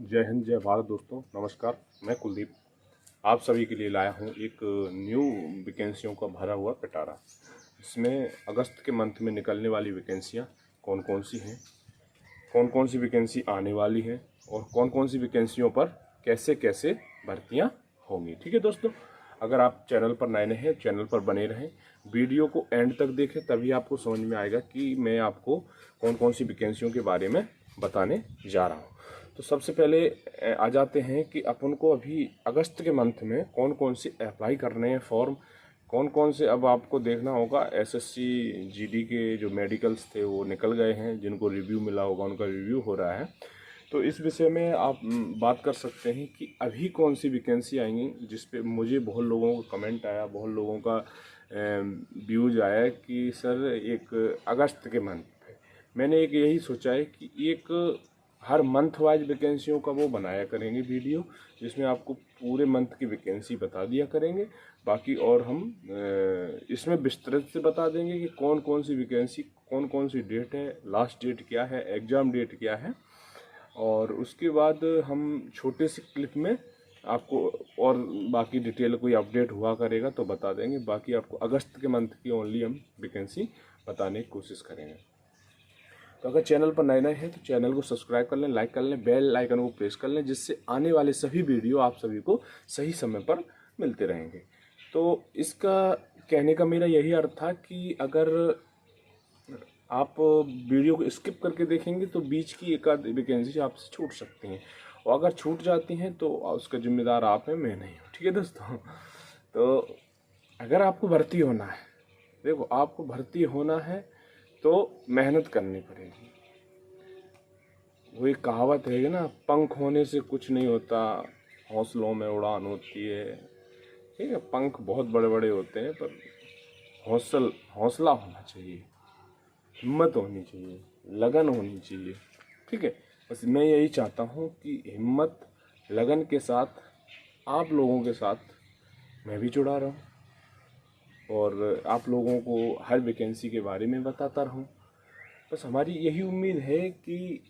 जय हिंद, जय भारत। दोस्तों नमस्कार, मैं कुलदीप आप सभी के लिए लाया हूँ एक न्यू वैकेंसियों का भरा हुआ पिटारा। इसमें अगस्त के मंथ में निकलने वाली वैकेंसियाँ कौन कौन सी हैं, कौन कौन सी वैकेंसी आने वाली हैं और कौन कौन सी वैकेंसियों पर कैसे कैसे भर्तियाँ होंगी। ठीक है दोस्तों, अगर आप चैनल पर नए हैं, चैनल पर बने रहें, वीडियो को एंड तक देखें, तभी आपको समझ में आएगा कि मैं आपको कौन कौन सी वैकेंसियों के बारे में बताने जा रहा हूँ। तो सबसे पहले आ जाते हैं कि अपन को अभी अगस्त के मंथ में कौन कौन से अप्लाई करने हैं फॉर्म, कौन कौन से। अब आपको देखना होगा, एसएससी जीडी के जो मेडिकल्स थे वो निकल गए हैं, जिनको रिव्यू मिला होगा उनका रिव्यू हो रहा है। तो इस विषय में आप बात कर सकते हैं कि अभी कौन सी वैकेंसी आएंगी, जिस पे मुझे बहुत लोगों का कमेंट आया, बहुत लोगों का व्यूज आया कि सर एक अगस्त के मंथ पे। मैंने एक यही सोचा है कि एक हर मंथ वाइज वैकेंसियों का वो बनाया करेंगे वीडियो, जिसमें आपको पूरे मंथ की वैकेंसी बता दिया करेंगे। बाकी और हम इसमें विस्तृत से बता देंगे कि कौन कौन सी वैकेंसी, कौन कौन सी डेट है, लास्ट डेट क्या है, एग्ज़ाम डेट क्या है। और उसके बाद हम छोटे से क्लिप में आपको और बाकी डिटेल कोई अपडेट हुआ करेगा तो बता देंगे। बाकी आपको अगस्त के मंथ की ओनली हम वैकेंसी बताने की कोशिश करेंगे। तो अगर चैनल पर नए हैं तो चैनल को सब्सक्राइब कर लें, लाइक कर लें, बेल आइकन को प्रेस कर लें, जिससे आने वाले सभी वीडियो आप सभी को सही समय पर मिलते रहेंगे। तो इसका कहने का मेरा यही अर्थ था कि अगर आप वीडियो को स्किप करके देखेंगे तो बीच की एक आध वैकेंसी आपसे छूट सकती हैं, और अगर छूट जाती हैं तो उसका जिम्मेदार आप हैं, मैं नहीं हूँ। ठीक है दोस्तों, तो अगर आपको भर्ती होना है, देखो आपको भर्ती होना है तो मेहनत करनी पड़ेगी। वो एक कहावत है ना, पंख होने से कुछ नहीं होता, हौसलों में उड़ान होती है। ठीक है, पंख बहुत बड़े बड़े होते हैं, पर हौसला होना चाहिए, हिम्मत होनी चाहिए, लगन होनी चाहिए। ठीक है, बस मैं यही चाहता हूँ कि हिम्मत लगन के साथ आप लोगों के साथ मैं भी जुड़ा रहूँ और आप लोगों को हर वैकेंसी के बारे में बताता रहूँ। बस हमारी यही उम्मीद है कि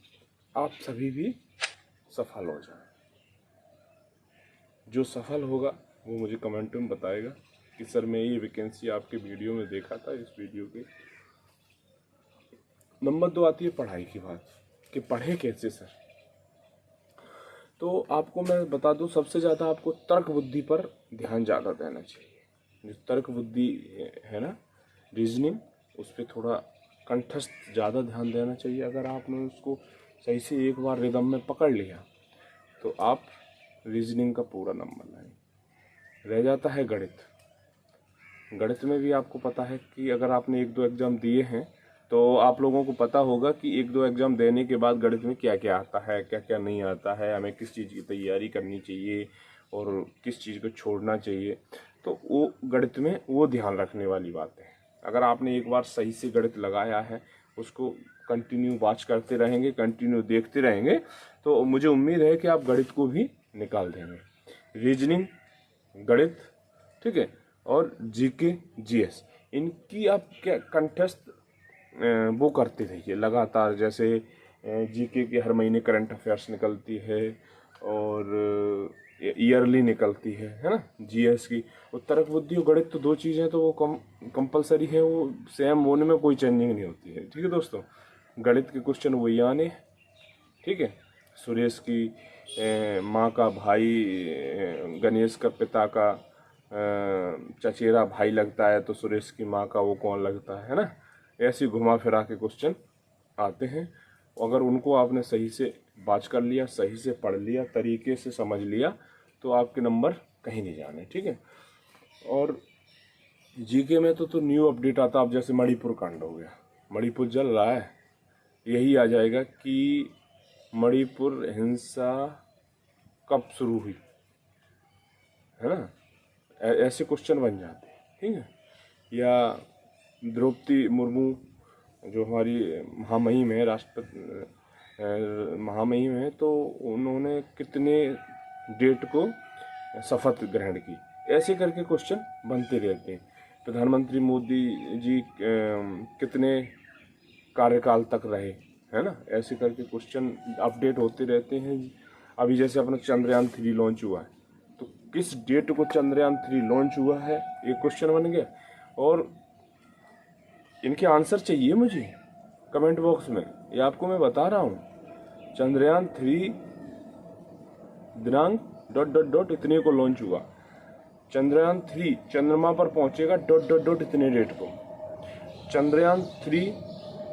आप सभी भी सफल हो जाएं। जो सफल होगा वो मुझे कमेंट में बताएगा कि सर मैं ये वैकेंसी आपके वीडियो में देखा था। इस वीडियो के नंबर 2 आती है पढ़ाई की बात, कि पढ़े कैसे सर। तो आपको मैं बता दूं, सबसे ज़्यादा आपको तर्क बुद्धि पर ध्यान ज़्यादा देना चाहिए। जो तर्क बुद्धि है ना, रीजनिंग, उस पर थोड़ा कंठस्थ ज़्यादा ध्यान देना चाहिए। अगर आपने उसको सही से एक बार रिदम में पकड़ लिया तो आप रीजनिंग का पूरा नंबर लाएंगे। रह जाता है गणित। गणित में भी आपको पता है कि अगर आपने एक दो एग्ज़ाम दिए हैं तो आप लोगों को पता होगा कि एक दो एग्ज़ाम देने के बाद गणित में क्या क्या आता है, क्या क्या नहीं आता है, हमें किस चीज़ की तैयारी करनी चाहिए और किस चीज़ को छोड़ना चाहिए। तो वो गणित में वो ध्यान रखने वाली बात है। अगर आपने एक बार सही से गणित लगाया है, उसको कंटिन्यू वॉच करते रहेंगे, कंटिन्यू देखते रहेंगे, तो मुझे उम्मीद है कि आप गणित को भी निकाल देंगे। रीजनिंग, गणित, ठीक है, और जीके जीएस, इनकी आप क्या कंठस्थ वो करते रहिए लगातार। जैसे जीके के हर महीने करंट अफेयर्स निकलती है और ईयरली निकलती है ना। जीएस की और तर्क बुद्धि और गणित तो दो चीज़ें तो वो कंपलसरी है, वो सेम होने में कोई चेंजिंग नहीं होती है। ठीक है दोस्तों, गणित के क्वेश्चन वही आने। ठीक है, सुरेश की माँ का भाई गणेश का पिता का चचेरा भाई लगता है, तो सुरेश की माँ का वो कौन लगता है ना। ऐसे घुमा फिरा के क्वेश्चन आते हैं। अगर उनको आपने सही से बात कर लिया, सही से पढ़ लिया, तरीके से समझ लिया, तो आपके नंबर कहीं नहीं जाने। ठीक है, और जीके में तो न्यू अपडेट आता। अब जैसे मणिपुर कांड हो गया, मणिपुर जल रहा है, यही आ जाएगा कि मणिपुर हिंसा कब शुरू हुई, है ना। ऐसे क्वेश्चन बन जाते हैं। ठीक है, या द्रौपदी मुर्मू जो हमारी महामहिम है, राष्ट्रपति महामहिम है, तो उन्होंने कितने डेट को शपथ ग्रहण की, ऐसे करके क्वेश्चन बनते रहते हैं। प्रधानमंत्री मोदी जी कितने कार्यकाल तक रहे, है ना। ऐसे करके क्वेश्चन अपडेट होते रहते हैं। अभी जैसे अपना चंद्रयान 3 लॉन्च हुआ है, तो किस डेट को चंद्रयान 3 लॉन्च हुआ है, एक क्वेश्चन बन गया। और इनके आंसर चाहिए मुझे कमेंट बॉक्स में। ये आपको मैं बता रहा हूँ, चंद्रयान 3 दिनांक डॉट डॉट डॉट इतने को लॉन्च हुआ, चंद्रयान 3 चंद्रमा पर पहुंचेगा डॉट डॉट डॉट इतने डेट को, चंद्रयान 3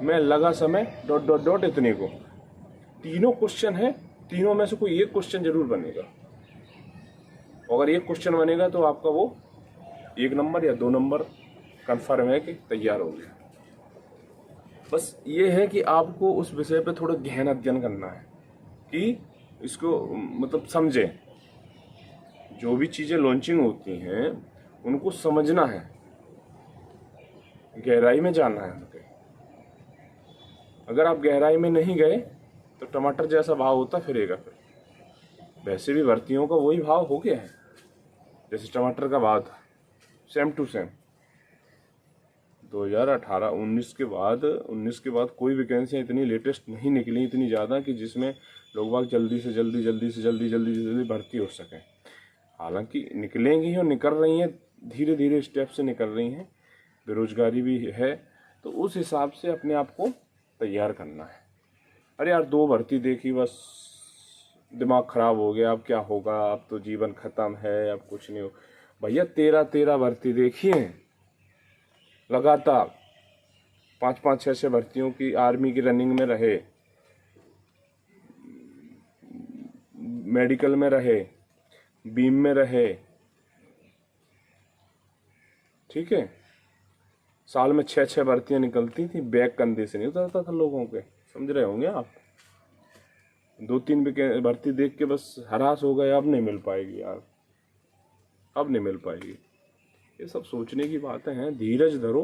में लगा समय डॉट डॉट डॉट इतने को। तीनों क्वेश्चन है, तीनों में से कोई एक क्वेश्चन जरूर बनेगा। अगर एक क्वेश्चन बनेगा तो आपका वो 1 नंबर या 2 नंबर कन्फर्म है कि तैयार हो गया। बस ये है कि आपको उस विषय पे थोड़ा गहन अध्ययन करना है कि इसको मतलब समझें। जो भी चीज़ें लॉन्चिंग होती हैं उनको समझना है, गहराई में जानना है उनके। अगर आप गहराई में नहीं गए तो टमाटर जैसा भाव होता फिरेगा फिर। वैसे भी भर्तियों का वही भाव हो गया है जैसे टमाटर का भाव था, सेम टू सेम। 2018-19 के बाद कोई वैकेंसियाँ इतनी लेटेस्ट नहीं निकली, इतनी ज़्यादा कि जिसमें लोग बाग जल्दी से जल्दी भर्ती हो सकें। हालांकि निकलेंगी और निकल रही हैं, धीरे धीरे स्टेप से निकल रही हैं। बेरोजगारी भी है, तो उस हिसाब से अपने आप को तैयार करना है। अरे यार 2 भर्ती देखी बस दिमाग खराब हो गया, अब क्या होगा, अब तो जीवन खत्म है, अब कुछ नहीं हो। भैया 13 भर्ती देखी हैं लगातार, 5-5, 6-6 भर्तियों की आर्मी की रनिंग में रहे, मेडिकल में रहे, बीम में रहे, ठीक है। साल में 6-6 भर्तियां निकलती थी, बैग कंधे से नहीं उतरता था लोगों के, समझ रहे होंगे आप। 2-3 भर्ती देख के बस हरास हो गए, अब नहीं मिल पाएगी यार, अब नहीं मिल पाएगी। ये सब सोचने की बातें हैं, धीरज धरो,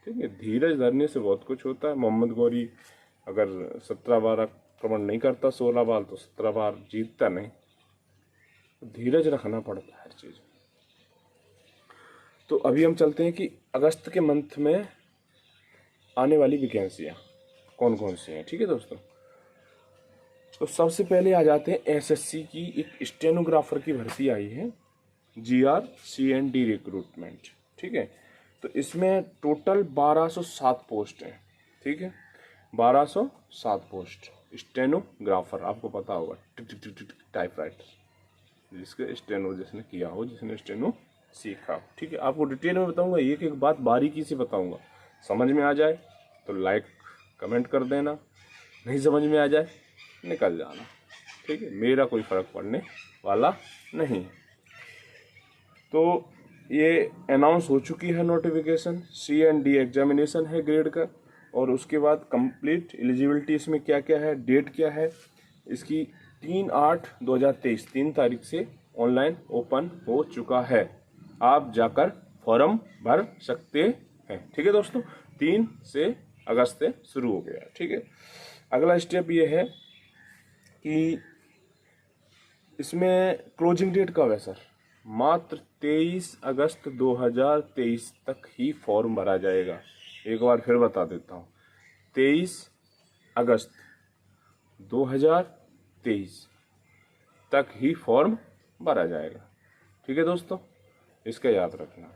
ठीक है। धीरज धरने से बहुत कुछ होता है। मोहम्मद गौरी अगर 17 बार आक्रमण नहीं करता 16 बार, तो 17 बार जीतता नहीं। धीरज रखना पड़ता है हर चीज। तो अभी हम चलते हैं कि अगस्त के मंथ में आने वाली वैकेंसियाँ कौन कौन सी हैं, ठीक है दोस्तों। तो सबसे पहले आ जाते हैं एसएससी की एक स्टेनोग्राफर की भर्ती आई है, GRCND रिक्रूटमेंट, ठीक है। तो इसमें टोटल 1207 पोस्ट हैं, ठीक है। 1207 पोस्ट स्टेनोग्राफर, आपको पता होगा टाइपराइटर, जिसके स्टेनो जिसने किया हो, जिसने स्टेनो सीखा, ठीक है। आपको डिटेल में बताऊंगा, एक एक बात बारीकी से बताऊंगा। समझ में आ जाए तो लाइक कमेंट कर देना, नहीं समझ में आ जाए निकल जाना, ठीक है। मेरा कोई फर्क पड़ने वाला नहीं। तो ये अनाउंस हो चुकी है नोटिफिकेशन। C&D एग्जामिनेशन है ग्रेड का, और उसके बाद कंप्लीट एलिजिबिलिटी इसमें क्या क्या है, डेट क्या है इसकी, 3/8/2023 3 तारीख से ऑनलाइन ओपन हो चुका है। आप जाकर फॉर्म भर सकते हैं, ठीक है दोस्तों। 3 से अगस्त से शुरू हो गया, ठीक है। अगला स्टेप ये है कि इसमें क्लोजिंग डेट कब है सर, मात्र 23 अगस्त 2023 तक ही फॉर्म भरा जाएगा। एक बार फिर बता देता हूँ, 23 अगस्त 2023 तक ही फॉर्म भरा जाएगा, ठीक है दोस्तों, इसका याद रखना।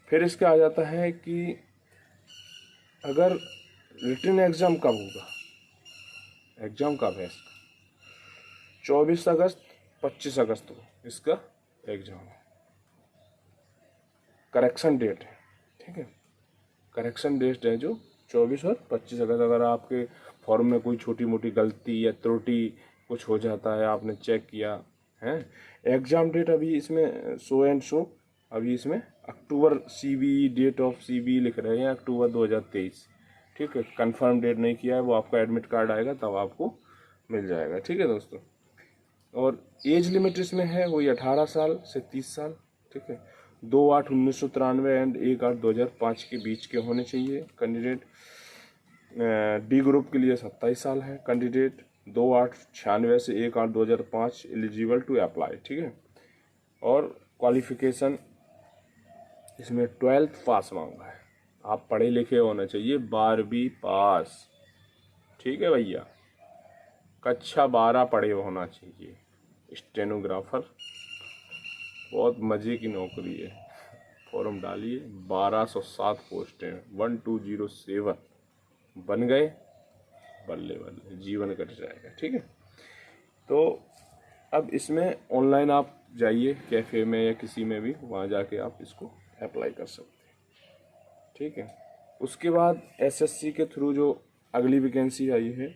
फिर इसका आ जाता है कि अगर रिटन एग्जाम कब होगा, एग्जाम कब है इसका, 24 अगस्त 25 अगस्त को इसका एग्जाम है। करेक्शन डेट है, ठीक है, करेक्शन डेट है जो 24 और 25 अगस्त। अगर आपके फॉर्म में कोई छोटी मोटी गलती या त्रुटि कुछ हो जाता है, आपने चेक किया है, एग्जाम डेट अभी इसमें शो एंड शो, अभी इसमें अक्टूबर CBE डेट ऑफ CBE लिख रहे हैं अक्टूबर 2023, ठीक है। कंफर्म डेट नहीं किया है, वो आपका एडमिट कार्ड आएगा तब आपको मिल जाएगा, ठीक है दोस्तों। और एज लिमिट इसमें है वही 18 साल से 30 साल, ठीक है। 2/8/1993 एंड 1/8/2005 के बीच के होने चाहिए कैंडिडेट। डी ग्रुप के लिए 27 साल है कैंडिडेट। 2/8/96 से 1/8/2005 एलिजिबल टू अप्लाई, ठीक है। और क्वालिफिकेशन इसमें 12th पास मांगा है, आप पढ़े लिखे होना चाहिए, 12वीं पास, ठीक है भैया। कक्षा 12 पढ़े होना चाहिए। स्टेनोग्राफर, बहुत मज़े की नौकरी है। फॉर्म डालिए, 1207 पोस्ट हैं, 1207 बन गए, बल्ले बल्ले जीवन कट जाएगा। ठीक है, तो अब इसमें ऑनलाइन आप जाइए कैफ़े में या किसी में भी, वहाँ जाके आप इसको अप्लाई कर सकते हैं। ठीक है, उसके बाद एसएससी के थ्रू जो अगली वैकेंसी आई है,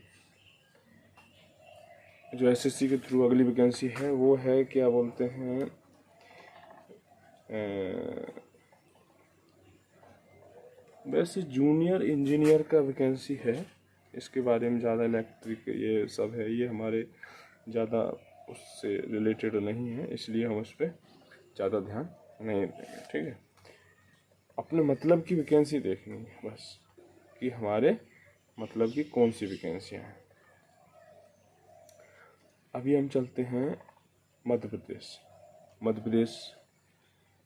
जो एसएससी के थ्रू अगली वैकेंसी है वो है, क्या बोलते हैं, वैसे जूनियर इंजीनियर का वैकेंसी है। इसके बारे में ज़्यादा इलेक्ट्रिक ये सब है, ये हमारे ज़्यादा उससे रिलेटेड नहीं है, इसलिए हम उस पर ज़्यादा ध्यान नहीं देंगे। ठीक है, अपने मतलब की वैकेंसी देखनी है बस, कि हमारे मतलब की कौन सी वैकेंसियाँ हैं। अभी हम चलते हैं मध्य प्रदेश। मध्य प्रदेश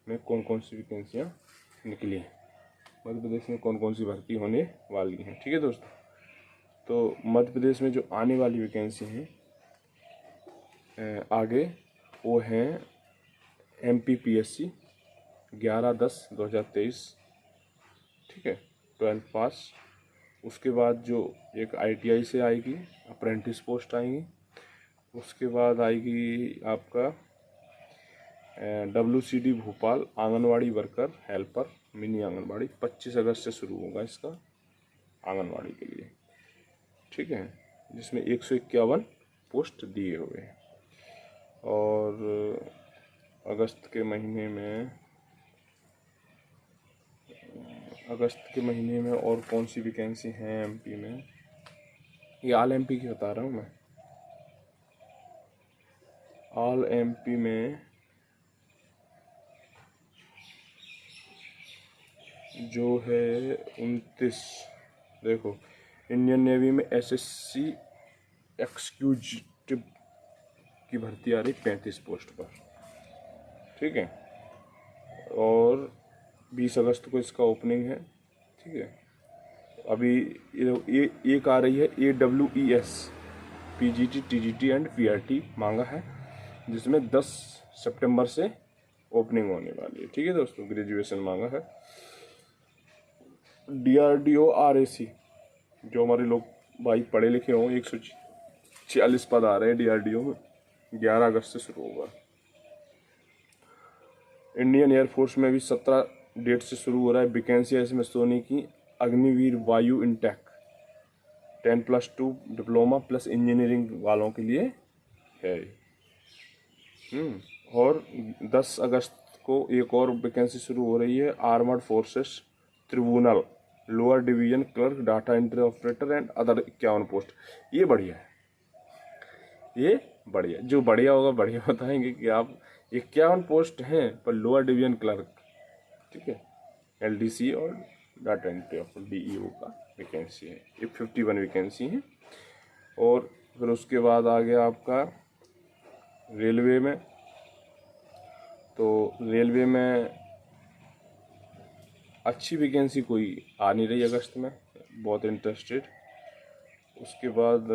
में कौन कौन सी वैकेंसियाँ निकली हैं, मध्य प्रदेश में कौन कौन सी भर्ती होने वाली हैं। ठीक है दोस्तों, तो मध्य प्रदेश में जो आने वाली वैकेंसी हैं आगे, वो हैं MPPSC 11/10/2023। ठीक है, 12th पास। उसके बाद जो एक ITI से आएगी, अप्रेंटिस पोस्ट आएंगी। उसके बाद आएगी आपका WCD Bhopal anganwadi worker helper mini anganwadi, 25 अगस्त से शुरू होगा इसका आंगनवाड़ी के लिए। ठीक है, जिसमें 151 पोस्ट दिए हुए हैं। और अगस्त के महीने में और कौन सी वैकेंसी हैं MP में, ये ऑल MP की बता रहा हूँ मैं। ऑल MP में जो है 29, देखो, इंडियन नेवी में SSC एक्सिक्यूटिव की भर्ती आ रही 35 पोस्ट पर। ठीक है, और 20 अगस्त को इसका ओपनिंग है। ठीक है, अभी ये एक आ रही है AWES PGT TGT and PRT मांगा है, जिसमें 10 सितंबर से ओपनिंग होने वाली है। ठीक है दोस्तों, ग्रेजुएशन मांगा है। DRDO RAC, जो हमारे लोग भाई पढ़े लिखे हों, 146 पद आ रहे हैं DRDO में, 11 अगस्त से शुरू होगा। इंडियन एयरफोर्स में भी 17 डेट से शुरू हो रहा है वैकेंसी इसमें सोने की। अग्निवीर वायु इंटेक 10+2 डिप्लोमा प्लस इंजीनियरिंग वालों के लिए है। और 10 अगस्त को एक और वैकेंसी शुरू हो रही है, armoured forces tribunal lower division clerk data entry operator and other 51 post. ये बढ़िया है, ये बढ़िया, जो बढ़िया होगा बढ़िया बताएंगे कि आप 51 पोस्ट हैं पर लोअर डिवीजन क्लर्क। ठीक है, LDC और डाटा एंट्री ऑपरेटर DEO का वैकेंसी है, ये 51 वैकेंसी है। और फिर उसके बाद आ गया आपका रेलवे में, तो रेलवे में अच्छी वैकेंसी कोई आ नहीं रही अगस्त में, बहुत इंटरेस्टेड। उसके बाद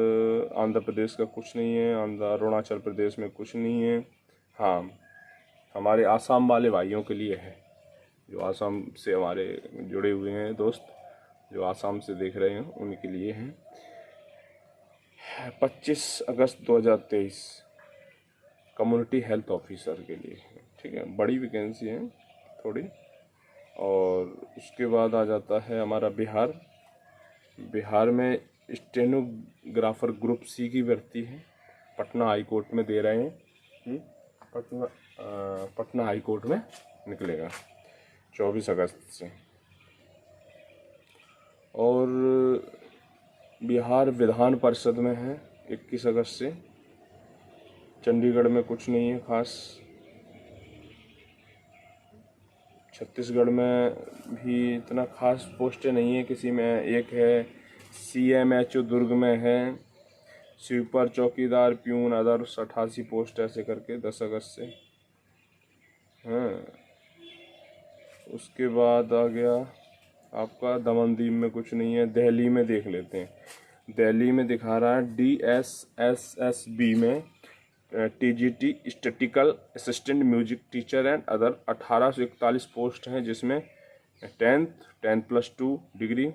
आंध्र प्रदेश का कुछ नहीं है, अरुणाचल प्रदेश में कुछ नहीं है। हाँ, हमारे आसाम वाले भाइयों के लिए है, जो आसाम से हमारे जुड़े हुए हैं दोस्त, जो आसाम से देख रहे हैं उनके लिए हैं। 25 अगस्त 2023 कम्युनिटी हेल्थ ऑफिसर के लिए है। ठीक है, बड़ी वैकेंसी है थोड़ी। और उसके बाद आ जाता है हमारा बिहार। बिहार में स्टेनोग्राफर ग्रुप C की भर्ती है, पटना हाई कोर्ट में दे रहे हैं। पटना हाई कोर्ट में निकलेगा 24 अगस्त से। और बिहार विधान परिषद में है 21 अगस्त से। चंडीगढ़ में कुछ नहीं है खास। छत्तीसगढ़ में भी इतना खास पोस्टें नहीं है किसी में। एक है CMHO दुर्ग में है, स्वीपर चौकीदार प्यून अदर 88 पोस्ट ऐसे करके 10 अगस्त से। हाँ, उसके बाद आ गया आपका दमनदीव में कुछ नहीं है। दिल्ली में देख लेते हैं, दिल्ली में दिखा रहा है DSSSB में TGT statistical assistant music teacher and other 1841 post हैं, जिसमें 10+2 डिग्री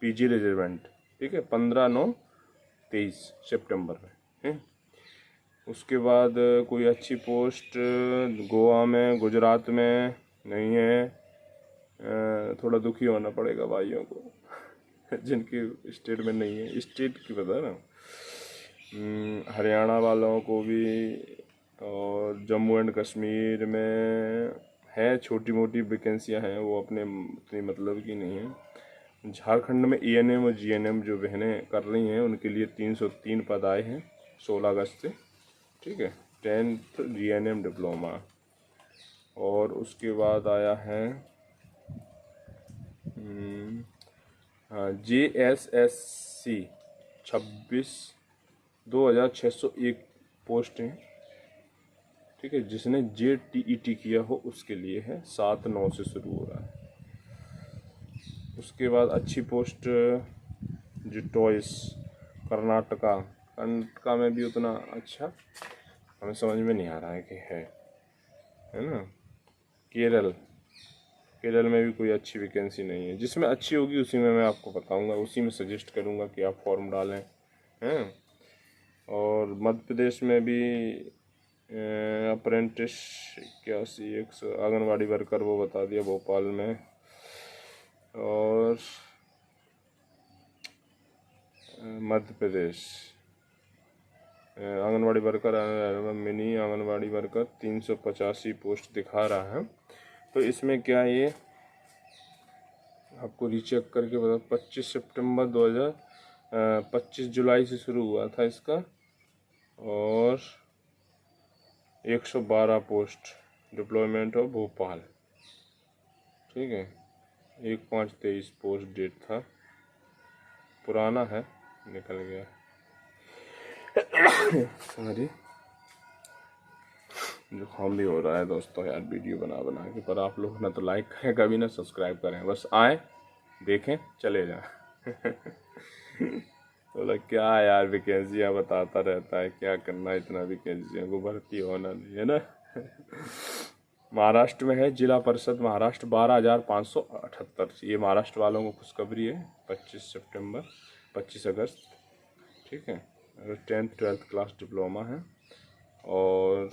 PG रिजर्वेंट। ठीक है, 15/9/23 सितंबर में है। उसके बाद कोई अच्छी पोस्ट गोवा में, गुजरात में नहीं है। थोड़ा दुखी होना पड़ेगा भाइयों को जिनकी स्टेट में नहीं है, स्टेट की पता ना। हरियाणा वालों को भी, और जम्मू एंड कश्मीर में है, छोटी मोटी वैकेंसियां हैं, वो अपने उतनी मतलब की नहीं है। झारखंड में ENM और GNM जो बहनें कर रही हैं उनके लिए 303 पद आए हैं 16 अगस्त से। ठीक है, 10th GNM डिप्लोमा। और उसके बाद आया है JSSC 26,601 पोस्ट हैं। ठीक है, जिसने JTET किया हो उसके लिए है, 7/9 से शुरू हो रहा है। उसके बाद अच्छी पोस्ट जिटॉइस कर्नाटका में भी उतना अच्छा हमें समझ में नहीं आ रहा है कि है ना। केरल में भी कोई अच्छी वैकेंसी नहीं है। जिसमें अच्छी होगी उसी में मैं आपको बताऊंगा, उसी में सजेस्ट करूंगा कि आप फॉर्म डालें हैं। और मध्य प्रदेश में भी अप्रेंटिस 81 आंगनवाड़ी वर्कर वो बता दिया भोपाल में। और Madhya Pradesh anganwadi worker, mini anganwadi worker 385 post दिखा रहा है। तो इसमें क्या, ये आपको रीचेक करके बता, 25 सितंबर 25 जुलाई से शुरू हुआ था इसका, और 112 पोस्ट डिप्लॉयमेंट ऑफ भोपाल। ठीक है, 1/5/23 पोस्ट डेट था, पुराना है, निकल गया सॉरी, जुकाम भी हो रहा है दोस्तों यार वीडियो बना के। पर आप लोग ना तो लाइक करें कभी, ना सब्सक्राइब करें, बस आए देखें चले जाएं बोला क्या यार वैकेंसियाँ बताता रहता है, क्या करना इतना वैकेंसियों को, भर्ती होना नहीं है ना महाराष्ट्र में है जिला परिषद महाराष्ट्र 12,578। ये महाराष्ट्र वालों को खुशखबरी है। 25 अगस्त। ठीक है, 10th 12th क्लास डिप्लोमा है। और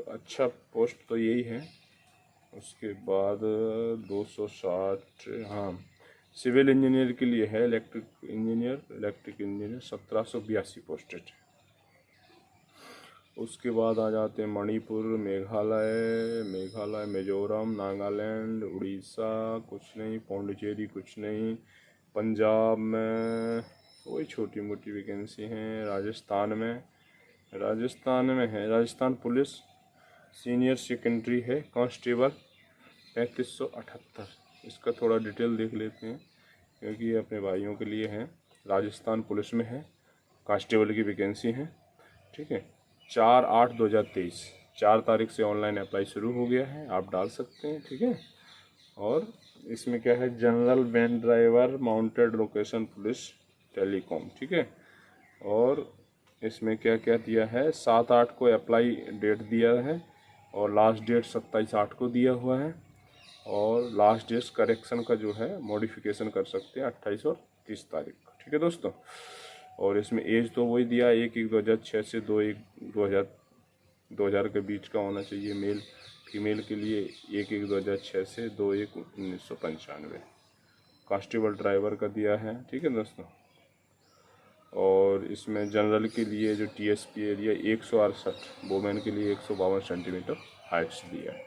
अच्छा पोस्ट तो यही है। उसके बाद 260, हाँ, सिविल इंजीनियर के लिए है, इलेक्ट्रिक इंजीनियर 1782 पोस्टेड। उसके बाद आ जाते हैं मणिपुर, मेघालय, मिजोरम, नागालैंड, उड़ीसा कुछ नहीं, पौंडीचेरी कुछ नहीं, पंजाब में वही छोटी मोटी वैकेंसी हैं, राजस्थान में है, राजस्थान पुलिस सीनियर सेकेंडरी है, कांस्टेबल 3578। इसका थोड़ा डिटेल देख लेते हैं क्योंकि ये अपने भाइयों के लिए है। राजस्थान पुलिस में है, कांस्टेबल की वैकेंसी है। ठीक है, 4/8/2023 4 तारीख से ऑनलाइन अप्लाई शुरू हो गया है, आप डाल सकते हैं। ठीक है, और इसमें क्या है, general van driver, mounted location police, telecom. ठीक है, और इसमें क्या क्या दिया है, 7/8 को अप्लाई डेट दिया है, और लास्ट डेट 27/8 को दिया हुआ है, और लास्ट डेट करेक्शन का जो है मॉडिफिकेशन कर सकते हैं 28 और 30 तारीख को। ठीक है दोस्तों, और इसमें एज तो वही दिया 1/1/2006 से 2/1/2000 के बीच का होना चाहिए। मेल फीमेल के लिए 1/1/2006 से 2/1/1995। कांस्टेबल ड्राइवर का दिया है। ठीक है दोस्तों, और इसमें जनरल के लिए जो TSP एरिया 168, वोमेन के लिए 152 सेंटीमीटर हाइट्स दिया है।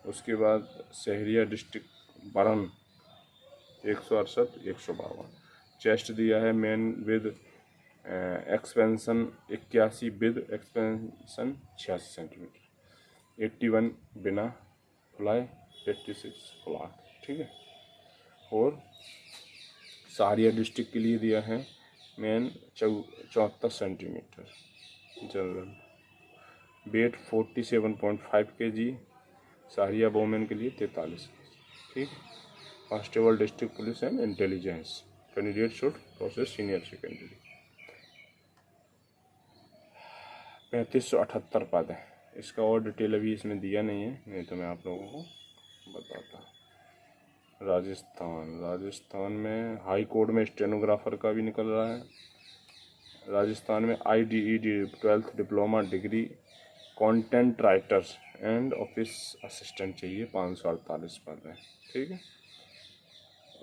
उसके बाद शहरिया डिस्ट्रिक्ट बरन 168 152 चेस्ट दिया है। Main with expansion 81, with expansion 86 centimetre, 81 बिना फ्लाई, 86 फ्लाई। ठीक है, और सहारिया डिस्ट्रिक्ट के लिए दिया है men 74 centimetre, general, weight 47.5 kg, Sahariya women के लिए 43 kg। ठीक, constable district police and intelligence candidate should process senior secondary. 3578 पद है। इसका और डिटेल अभी इसमें दिया नहीं है, नहीं तो मैं आप लोगों को बताता। राजस्थान में हाई कोर्ट में स्टेनोग्राफर का भी निकल रहा है। राजस्थान में IDED 12th diploma degree content writers and office assistant चाहिए, 548 पद हैं, ठीक है।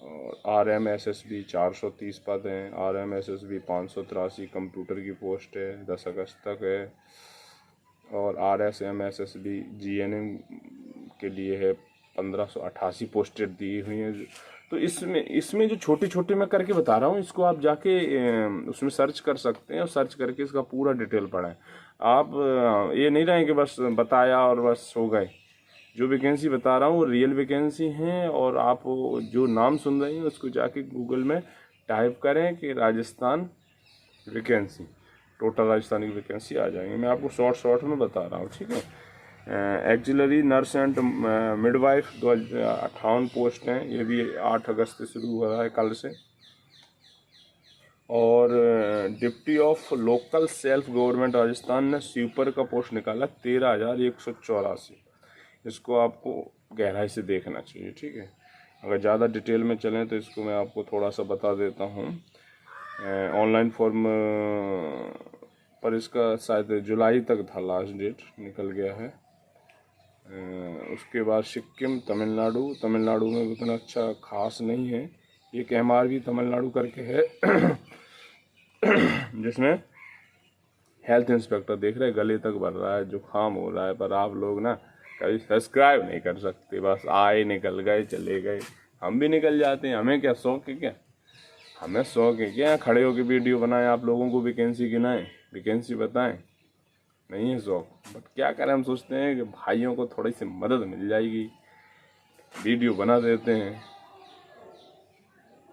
और RMSSB 430 पद हैं। RMSSB 583 कंप्यूटर की पोस्ट है, 10 अगस्त तक है। और RSMSSB GNM के लिए है, 1588 पोस्टें दी हुई हैं। तो इसमें जो छोटे छोटे मैं करके बता रहा हूँ, इसको आप जाके उसमें सर्च कर सकते हैं और सर्च करके इसका पूरा डिटेल पढ़ें। आप ये नहीं रहें कि बस बताया और बस हो गए। जो वैकेंसी बता रहा हूँ वो रियल वैकेंसी हैं, और आप जो नाम सुन रहे हैं उसको जाके गूगल में टाइप करें कि राजस्थान वैकेंसी, टोटल राजस्थान की वैकेंसी आ जाएंगे। मैं आपको शॉर्ट में बता रहा हूँ, ठीक है। Axillary nurse and midwife 58 post हैं, ये भी 8 अगस्त से शुरू हो रहा है, कल से। और deputy of local self government Rajasthan ने स्वीपर का पोस्ट निकाला 13,184। इसको आपको गहराई से देखना चाहिए, ठीक है। अगर ज़्यादा डिटेल में चलें तो इसको मैं आपको थोड़ा सा बता देता हूँ। ऑनलाइन फॉर्म पर इसका शायद जुलाई तक था, लास्ट डेट निकल गया है। उसके बाद सिक्किम, तमिलनाडु में उतना अच्छा खास नहीं है। एक MRV तमिलनाडु करके है जिसमें हेल्थ इंस्पेक्टर देख रहे, गले तक भर रहा है, जुकाम हो रहा है, पर आप लोग ना कभी सब्सक्राइब नहीं कर सकते, बस आए निकल गए चले गए। हम भी निकल जाते हैं, हमें क्या शौक है, क्या हमें शौक है क्या खड़े होकर वीडियो बनाएं, आप लोगों को वैकेंसी गिनाएं, वैकेंसी बताएं, नहीं है शौक। बट क्या करें, हम सोचते हैं कि भाइयों को थोड़ी सी मदद मिल जाएगी, वीडियो बना देते हैं।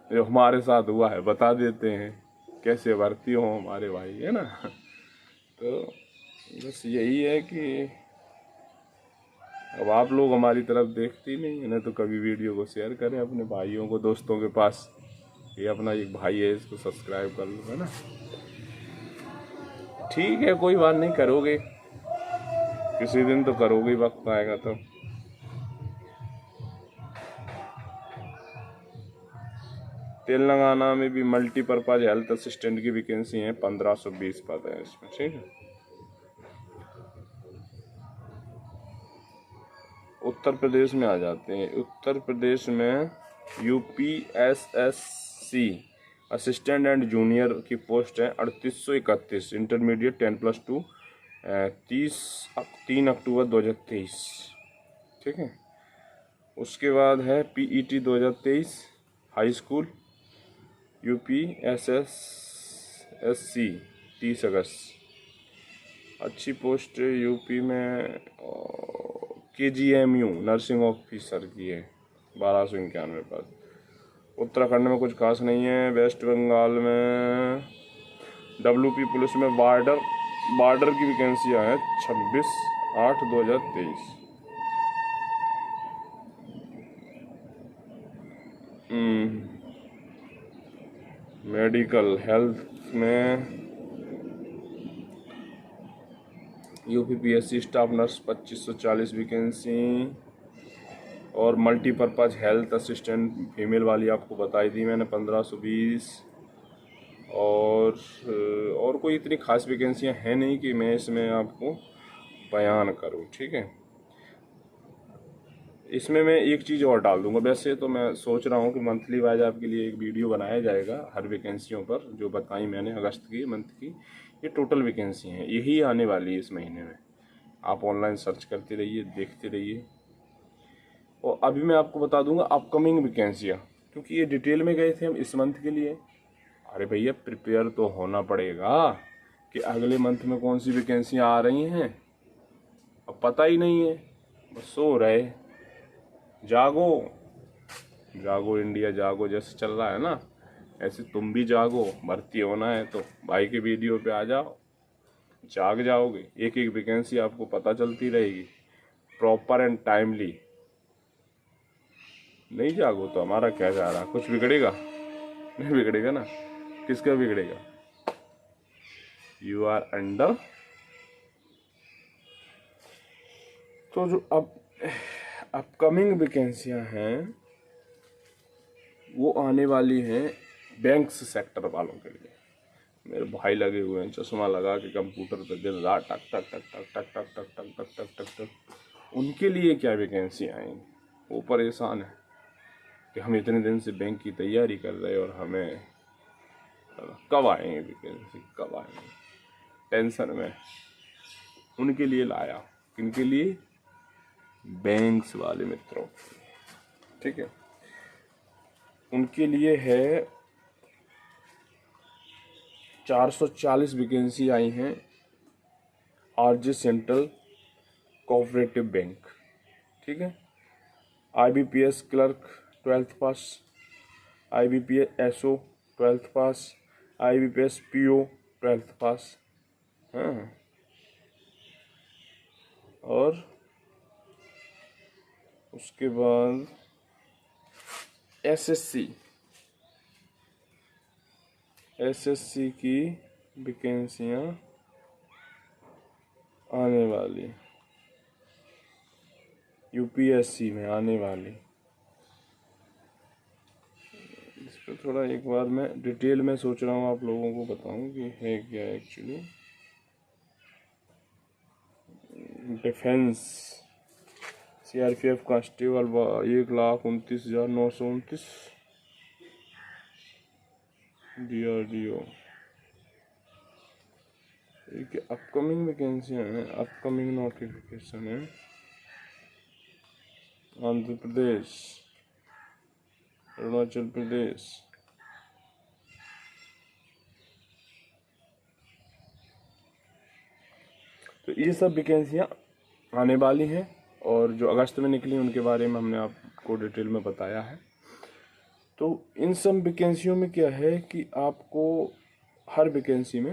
जो हमारे साथ हुआ है बता देते हैं, कैसे भर्ती हो हमारे भाई, है ना। तो बस यही है कि अब आप लोग हमारी तरफ देखते ही नहीं है ना, तो कभी वीडियो को शेयर करें अपने भाइयों को, दोस्तों के पास। ये अपना एक भाई है, इसको सब्सक्राइब कर लो, है ना। ठीक है, कोई बात नहीं, करोगे किसी दिन तो करोगे, वक्त आएगा तब। तेलंगाना में भी मल्टीपर्पज हेल्थ असिस्टेंट की वैकेंसी है, 1520 पद है इसमें, ठीक है। उत्तर प्रदेश में आ जाते हैं। उत्तर प्रदेश में UPSSC असिस्टेंट एंड जूनियर की पोस्ट है 3831, इंटरमीडिएट 10+2, 3 अक्टूबर 2023, ठीक है। उसके बाद है PET 2023 हाई स्कूल UPSSC 30 अगस्त। अच्छी पोस्ट यूपी में KGMU नर्सिंग ऑफिसर की है, 1291 पद। उत्तराखंड में कुछ खास नहीं है। वेस्ट बंगाल में WP पुलिस में बॉर्डर की वैकेंसियाँ हैं 26/8/2023। मेडिकल हेल्थ में UPPSC स्टाफ नर्स 2540 वैकेंसी, और मल्टीपर्पज हेल्थ असिस्टेंट फीमेल वाली आपको बताई दी मैंने 1520। और कोई इतनी खास वैकेंसियां हैं नहीं कि मैं इसमें आपको बयान करूं, ठीक है। इसमें मैं एक चीज़ और डाल दूंगा। वैसे तो मैं सोच रहा हूं कि मंथली वाइज आपके लिए एक वीडियो बनाया जाएगा हर वैकेंसियों पर, जो बताई मैंने अगस्त की मंथ की। ये टोटल वैकेंसी हैं, यही आने वाली है इस महीने में। आप ऑनलाइन सर्च करते रहिए, देखते रहिए। और अभी मैं आपको बता दूंगा अपकमिंग वैकेंसियाँ, क्योंकि ये डिटेल में गए थे हम इस मंथ के लिए। अरे भैया, प्रिपेयर तो होना पड़ेगा कि अगले मंथ में कौन सी वैकेंसियाँ आ रही हैं। अब पता ही नहीं है, बस सो रहे। जागो जागो इंडिया जागो, जैसे चल रहा है ना, ऐसे तुम भी जागो। भर्ती होना है तो भाई के वीडियो पे आ जाओ, जाग जाओगे। एक एक वैकेंसी आपको पता चलती रहेगी, प्रॉपर एंड टाइमली। नहीं जागो तो हमारा क्या जा रहा, कुछ बिगड़ेगा? नहीं बिगड़ेगा ना, किसका बिगड़ेगा? You are under. तो जो अब अपकमिंग वैकेंसियां हैं वो आने वाली हैं बैंक्स सेक्टर वालों के लिए। मेरे भाई लगे हुए हैं चश्मा लगा के कंप्यूटर पे दिन रात टक टक टक टक टक टक टक टक टक टक टक टक। उनके लिए क्या वैकेंसी आएंगी? वो परेशान है कि हम इतने दिन से बैंक की तैयारी कर रहे हैं और हमें कब आएंगे वैकेंसी, कब आएंगे, टेंशन में। उनके लिए लाया। किनके लिए? बैंक्स वाले मित्रों, ठीक है। उनके लिए है 440 वैकेंसी आई हैं आरजे सेंट्रल कोऑपरेटिव बैंक, ठीक है। IBPS क्लर्क 12th पास, IBPS SO 12th पास, IBPS PO 12th पास, हाँ। और उसके बाद SSC की वैकेंसियाँ आने वाली, UPSC में आने वाली। इस पर थोड़ा एक बार मैं डिटेल में सोच रहा हूँ आप लोगों को बताऊँ कि है क्या actually. Defence CRPF constable 1,29,929, DRDO। एक अपकमिंग वैकेंसियाँ हैं, अपकमिंग नोटिफिकेशन है। आंध्र प्रदेश, अरुणाचल प्रदेश, तो ये सब वैकेंसियाँ आने वाली हैं और जो अगस्त में निकली उनके बारे में हमने आपको डिटेल में बताया है। तो इन सब वैकेंसियों में क्या है कि आपको हर वैकेंसी में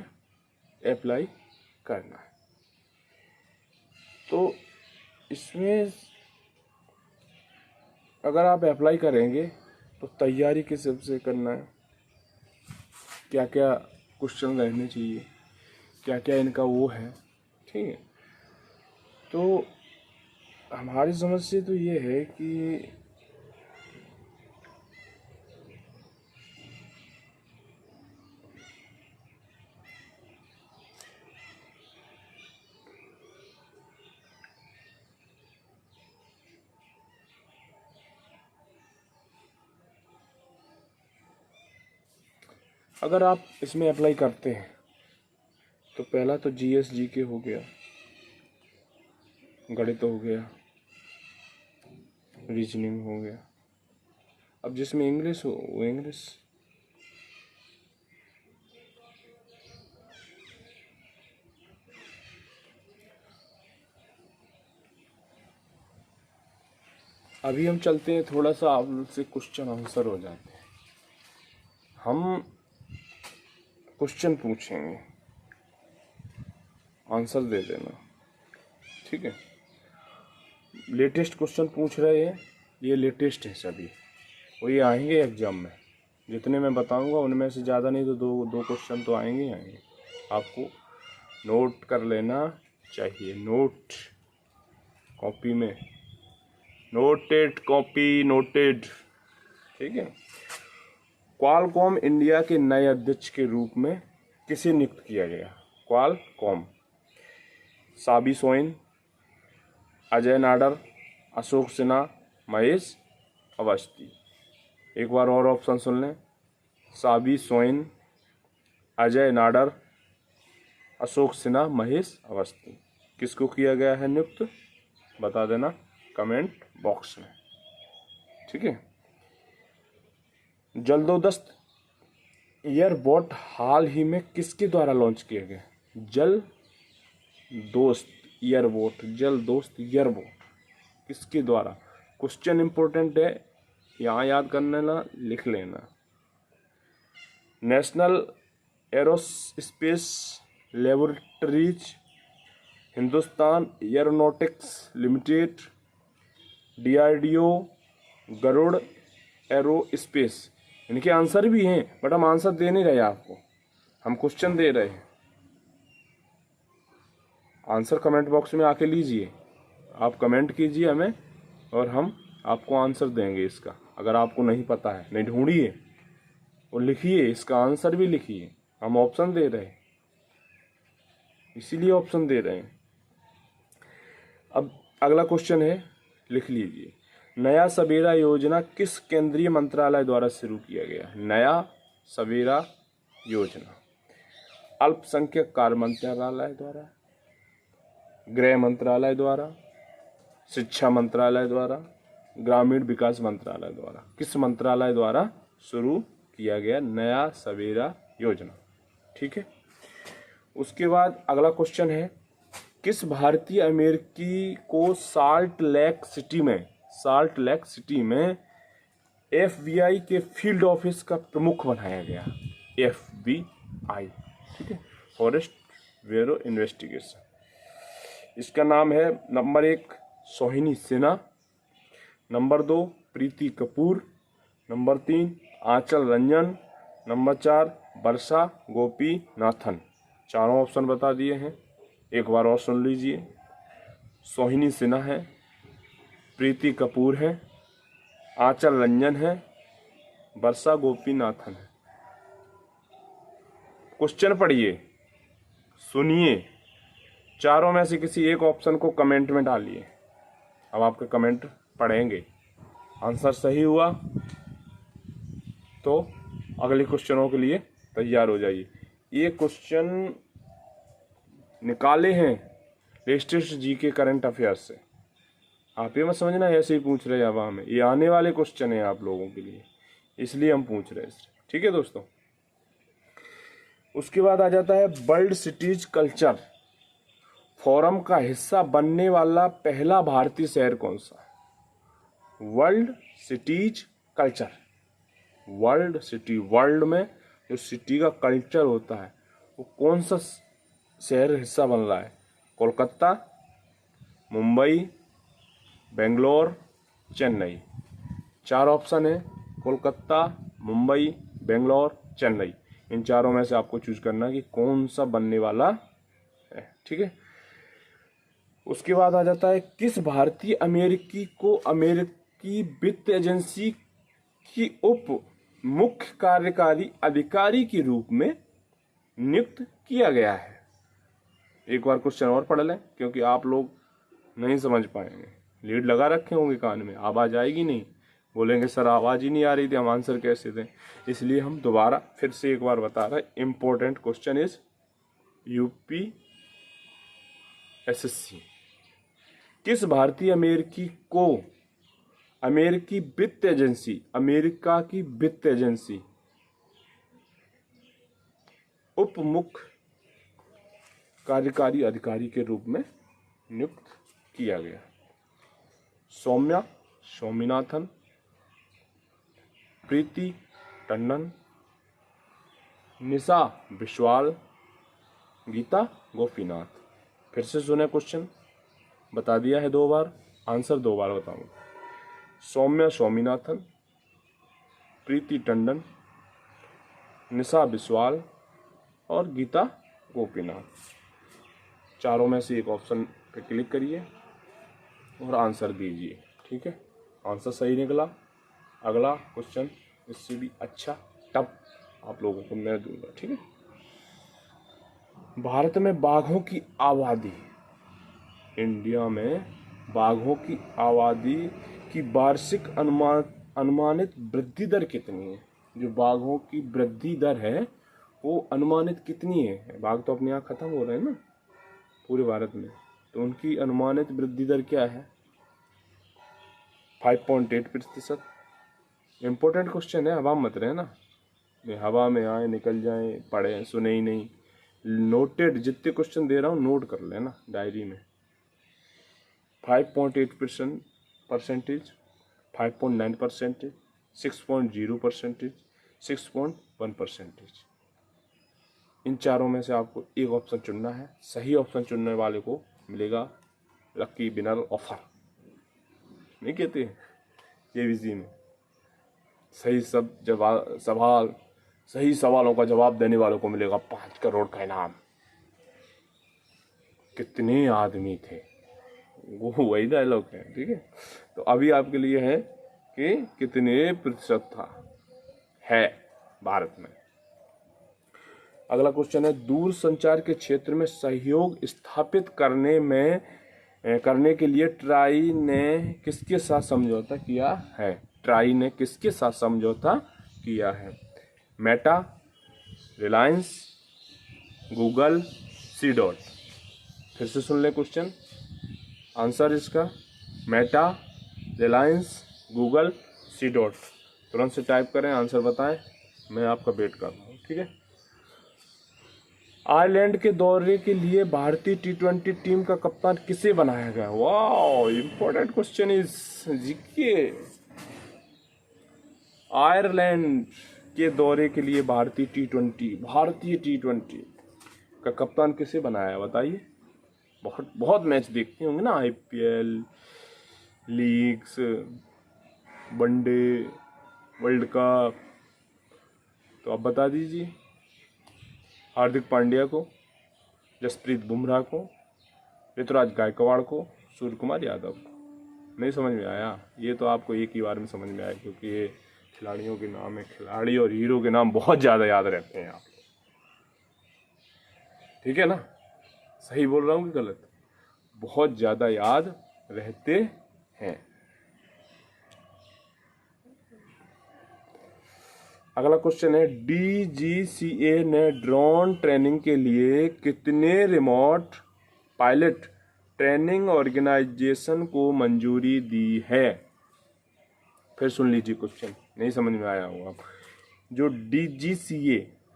अप्लाई करना है। तो इसमें अगर आप अप्लाई करेंगे तो तैयारी किस हिसाब से करना है, क्या क्या क्वेश्चन रहने चाहिए, क्या क्या इनका वो है, ठीक है। तो हमारी समझ से तो ये है कि अगर आप इसमें अप्लाई करते हैं तो पहला तो GS GK हो गया, गणित हो गया, रीजनिंग हो गया। अब जिसमें इंग्लिश हो वो इंग्लिश। अभी हम चलते हैं थोड़ा सा आपसे क्वेश्चन आंसर हो जाते हैं। हम क्वेश्चन पूछेंगे, आंसर दे देना, ठीक है। लेटेस्ट क्वेश्चन पूछ रहे हैं, ये लेटेस्ट है सभी, वो ये आएंगे एग्जाम में। जितने मैं बताऊंगा उनमें से ज़्यादा नहीं तो दो क्वेश्चन तो आएंगे ही आएंगे। आपको नोट कर लेना चाहिए, नोट कॉपी में, नोटेड कॉपी नोटेड, ठीक है। क्वालकॉम इंडिया के नए अध्यक्ष के रूप में किसे नियुक्त किया गया? क्वालकॉम, साबी सोइन, अजय नाडर, अशोक सिन्हा, महेश अवस्थी। एक बार और ऑप्शन सुन लें, साबी सोइन, अजय नाडर, अशोक सिन्हा, महेश अवस्थी। किसको किया गया है नियुक्त? बता देना कमेंट बॉक्स में, ठीक है। जलदोस्त ईयरबोट हाल ही में किसके द्वारा लॉन्च किया गया? जलदोस्त ईयरबोट किसके द्वारा? क्वेश्चन इंपॉर्टेंट है, यहाँ याद करने ना, लिख लेना। National Aerospace Laboratories, Hindustan Aeronautics Limited, DRDO, Garuda Aerospace इनके आंसर भी हैं, बट हम आंसर दे नहीं रहे आपको, हम क्वेश्चन दे रहे हैं। आंसर कमेंट बॉक्स में आके लीजिए, आप कमेंट कीजिए हमें और हम आपको आंसर देंगे इसका। अगर आपको नहीं पता है, नहीं ढूंढिए और लिखिए, इसका आंसर भी लिखिए। हम ऑप्शन दे रहे हैं, इसीलिए ऑप्शन दे रहे हैं। अब अगला क्वेश्चन है, लिख लीजिए। नया सवेरा योजना किस केंद्रीय मंत्रालय द्वारा शुरू किया गया? नया सवेरा योजना अल्पसंख्यक कार्य मंत्रालय द्वारा, गृह मंत्रालय द्वारा, शिक्षा मंत्रालय द्वारा, ग्रामीण विकास मंत्रालय द्वारा? किस मंत्रालय द्वारा शुरू किया गया नया सवेरा योजना? ठीक है। उसके बाद अगला क्वेश्चन है, किस भारतीय अमेरिकी को साल्ट लेक सिटी में FBI के फील्ड ऑफिस का प्रमुख बनाया गया? FBI, ठीक है, फॉरेस्ट ब्यूरो इन्वेस्टिगेशन। इसका नाम है नंबर 1 सोहिनी सिन्हा, नंबर 2 प्रीति कपूर, नंबर 3 आंचल रंजन, नंबर 4 वर्षा गोपीनाथन। चारों ऑप्शन बता दिए हैं, एक बार और सुन लीजिए। सोहिनी सिन्हा है, प्रीति कपूर है, आंचल रंजन है, वर्षा गोपीनाथन है। क्वेश्चन पढ़िए, सुनिए, चारों में से किसी एक ऑप्शन को कमेंट में डालिए। अब आपके कमेंट पढ़ेंगे, आंसर सही हुआ तो अगले क्वेश्चनों के लिए तैयार हो जाइए। ये क्वेश्चन निकाले हैं लेटेस्ट जी के करंट अफेयर से, आप ये मत समझना ऐसे ही पूछ रहे हैं हवा में, ये आने वाले क्वेश्चन है आप लोगों के लिए, इसलिए हम पूछ रहे हैं। ठीक है दोस्तों। उसके बाद आ जाता है वर्ल्ड सिटीज कल्चर फोरम का हिस्सा बनने वाला पहला भारतीय शहर कौन सा? वर्ल्ड सिटीज कल्चर, वर्ल्ड में जो सिटी का कल्चर होता है वो कौन सा शहर हिस्सा बन रहा है? कोलकाता, मुंबई, बेंगलोर, चेन्नई। 4 ऑप्शन है, कोलकाता, मुंबई, बेंगलोर, चेन्नई। इन चारों में से आपको चूज करना है कि कौन सा बनने वाला है। ठीक है। उसके बाद आ जाता है, किस भारतीय अमेरिकी को अमेरिकी वित्त एजेंसी की उप मुख्य कार्यकारी अधिकारी के रूप में नियुक्त किया गया है? एक बार क्वेश्चन और पढ़ लें, क्योंकि आप लोग नहीं समझ पाएंगे, लीड लगा रखे होंगे कान में, आवाज आएगी नहीं, बोलेंगे सर आवाज ही नहीं आ रही थी, हम आंसर कैसे दें? इसलिए हम दोबारा फिर से एक बार बता रहे हैं। Important question is UPSSC। किस भारतीय अमेरिकी को अमेरिकी वित्त एजेंसी, अमेरिका की वित्त एजेंसी उप मुख्य कार्यकारी अधिकारी के रूप में नियुक्त किया गया? सौम्या स्वामीनाथन, प्रीति टंडन, निशा बिस्वाल, गीता गोपीनाथ। फिर से सुने क्वेश्चन, बता दिया है 2 बार, आंसर 2 बार बताऊंगा। सौम्या स्वामीनाथन, प्रीति टंडन, निशा बिस्वाल और गीता गोपीनाथ। चारों में से एक ऑप्शन पे क्लिक करिए और आंसर दीजिए। ठीक है, आंसर सही निकला, अगला क्वेश्चन इससे भी अच्छा टफ आप लोगों को मैं दूंगा। ठीक है। भारत में बाघों की आबादी, इंडिया में बाघों की आबादी की वार्षिक अनुमानित वृद्धि दर कितनी है? जो बाघों की वृद्धि दर है वो अनुमानित कितनी है? बाघ तो अपने यहाँ खत्म हो रहे हैं ना पूरे भारत में, तो उनकी अनुमानित वृद्धि दर क्या है? 5.8%। इम्पोर्टेंट क्वेश्चन है, हवा मत रहे ना, हवा में आए निकल जाए, पढ़े सुने ही नहीं। नोटेड, जितने क्वेश्चन दे रहा हूँ नोट कर लेना डायरी में। 5.8%, 5.9%, 6.0%, 6.1%। इन चारों में से आपको एक ऑप्शन चुनना है। सही ऑप्शन चुनने वाले को मिलेगा लकी विनर ऑफर, नहीं कहते KBC में। सही सवालों का जवाब देने वालों को मिलेगा 5 करोड़ का इनाम। कितने आदमी थे, वो वही डायलॉग है, ठीक है। तो अभी आपके लिए है कि कितने प्रतिशत है भारत में। अगला क्वेश्चन है, दूर संचार के क्षेत्र में सहयोग स्थापित करने के लिए ट्राई ने किसके साथ समझौता किया है? ट्राई ने किसके साथ समझौता किया है? Meta, Reliance, Google, C DOT. फिर से सुन ले क्वेश्चन, आंसर इसका Meta, Reliance, Google, C DOT. तुरंत से टाइप करें, आंसर बताएं, मैं आपका वेट कर रहा हूँ, ठीक है। आयरलैंड के दौरे के लिए भारतीय T20 टीम का कप्तान किसे बनाया गया? वाह, important question is GK. Ireland के दौरे के लिए भारतीय T20 का कप्तान किसे बनाया, बताइए। बहुत मैच देखते होंगे ना, IPL, leagues, one day, world cup, तो आप बता दीजिए। हार्दिक पांड्या को, जसप्रीत बुमराह को, ऋतुराज गायकवाड़ को, सूर्य कुमार यादव को। नहीं समझ में आया? ये तो आपको एक ही बार में समझ में आया, क्योंकि ये खिलाड़ियों के नाम है, खिलाड़ी और हीरो के नाम बहुत ज़्यादा याद रहते हैं आप, ठीक है ना। सही बोल रहा हूँ कि गलत? बहुत ज़्यादा याद रहते हैं। अगला क्वेश्चन है, DGCA ने ड्रोन ट्रेनिंग के लिए कितने रिमोट पायलट ट्रेनिंग ऑर्गेनाइजेशन को मंजूरी दी है? फिर सुन लीजिए क्वेश्चन, नहीं समझ में आया होगा। जो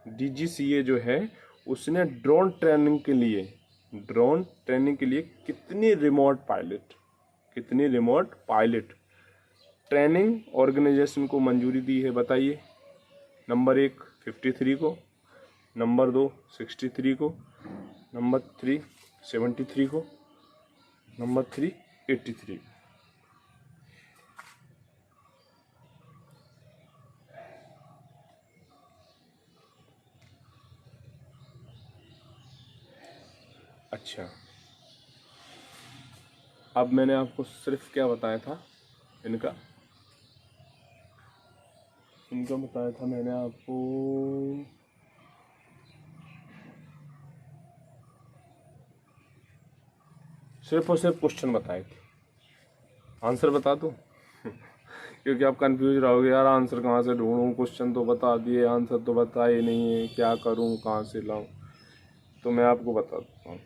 DGCA जो है, उसने ड्रोन ट्रेनिंग के लिए कितनी रिमोट पायलट ट्रेनिंग ऑर्गेनाइजेशन को मंजूरी दी है, बताइए। नंबर 1 53 को, नंबर 2 63 को, नंबर 3 73 को, नंबर 3 83 को। अच्छा, अब मैंने आपको सिर्फ क्या बताया था, इनका बताया था मैंने आपको, सिर्फ और सिर्फ क्वेश्चन बताए थे। आंसर बता दूं? क्योंकि आप कंफ्यूज रहोगे, यार आंसर कहाँ से ढूंढूं, क्वेश्चन तो बता दिए, आंसर तो बता ही नहीं है, क्या करूं, कहाँ से लाऊं। तो मैं आपको बता देता हूँ।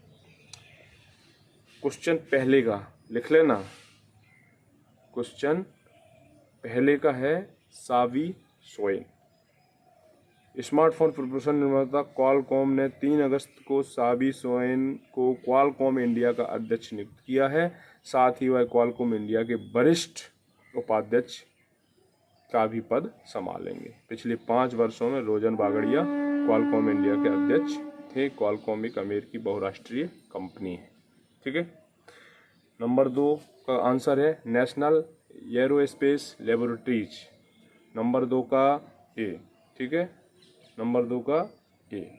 क्वेश्चन पहले का लिख लेना। क्वेश्चन पहले का है, सावी सोएन। स्मार्टफोन प्रदर्शन निर्माता क्वालकॉम ने 3 अगस्त को सावी सोएन को क्वालकॉम इंडिया का अध्यक्ष नियुक्त किया है। साथ ही वह क्वालकॉम इंडिया के वरिष्ठ उपाध्यक्ष का भी पद संभालेंगे। पिछले 5 वर्षों में रोजन बागड़िया क्वालकॉम इंडिया के अध्यक्ष थे। क्वालकॉम एक अमेरिकी बहुराष्ट्रीय कंपनी है, ठीक है। नंबर 2 का आंसर है नेशनल एरोस्पेस लेबोरेटरीज। नंबर 2 का ए, ठीक है, नंबर 2 का ए।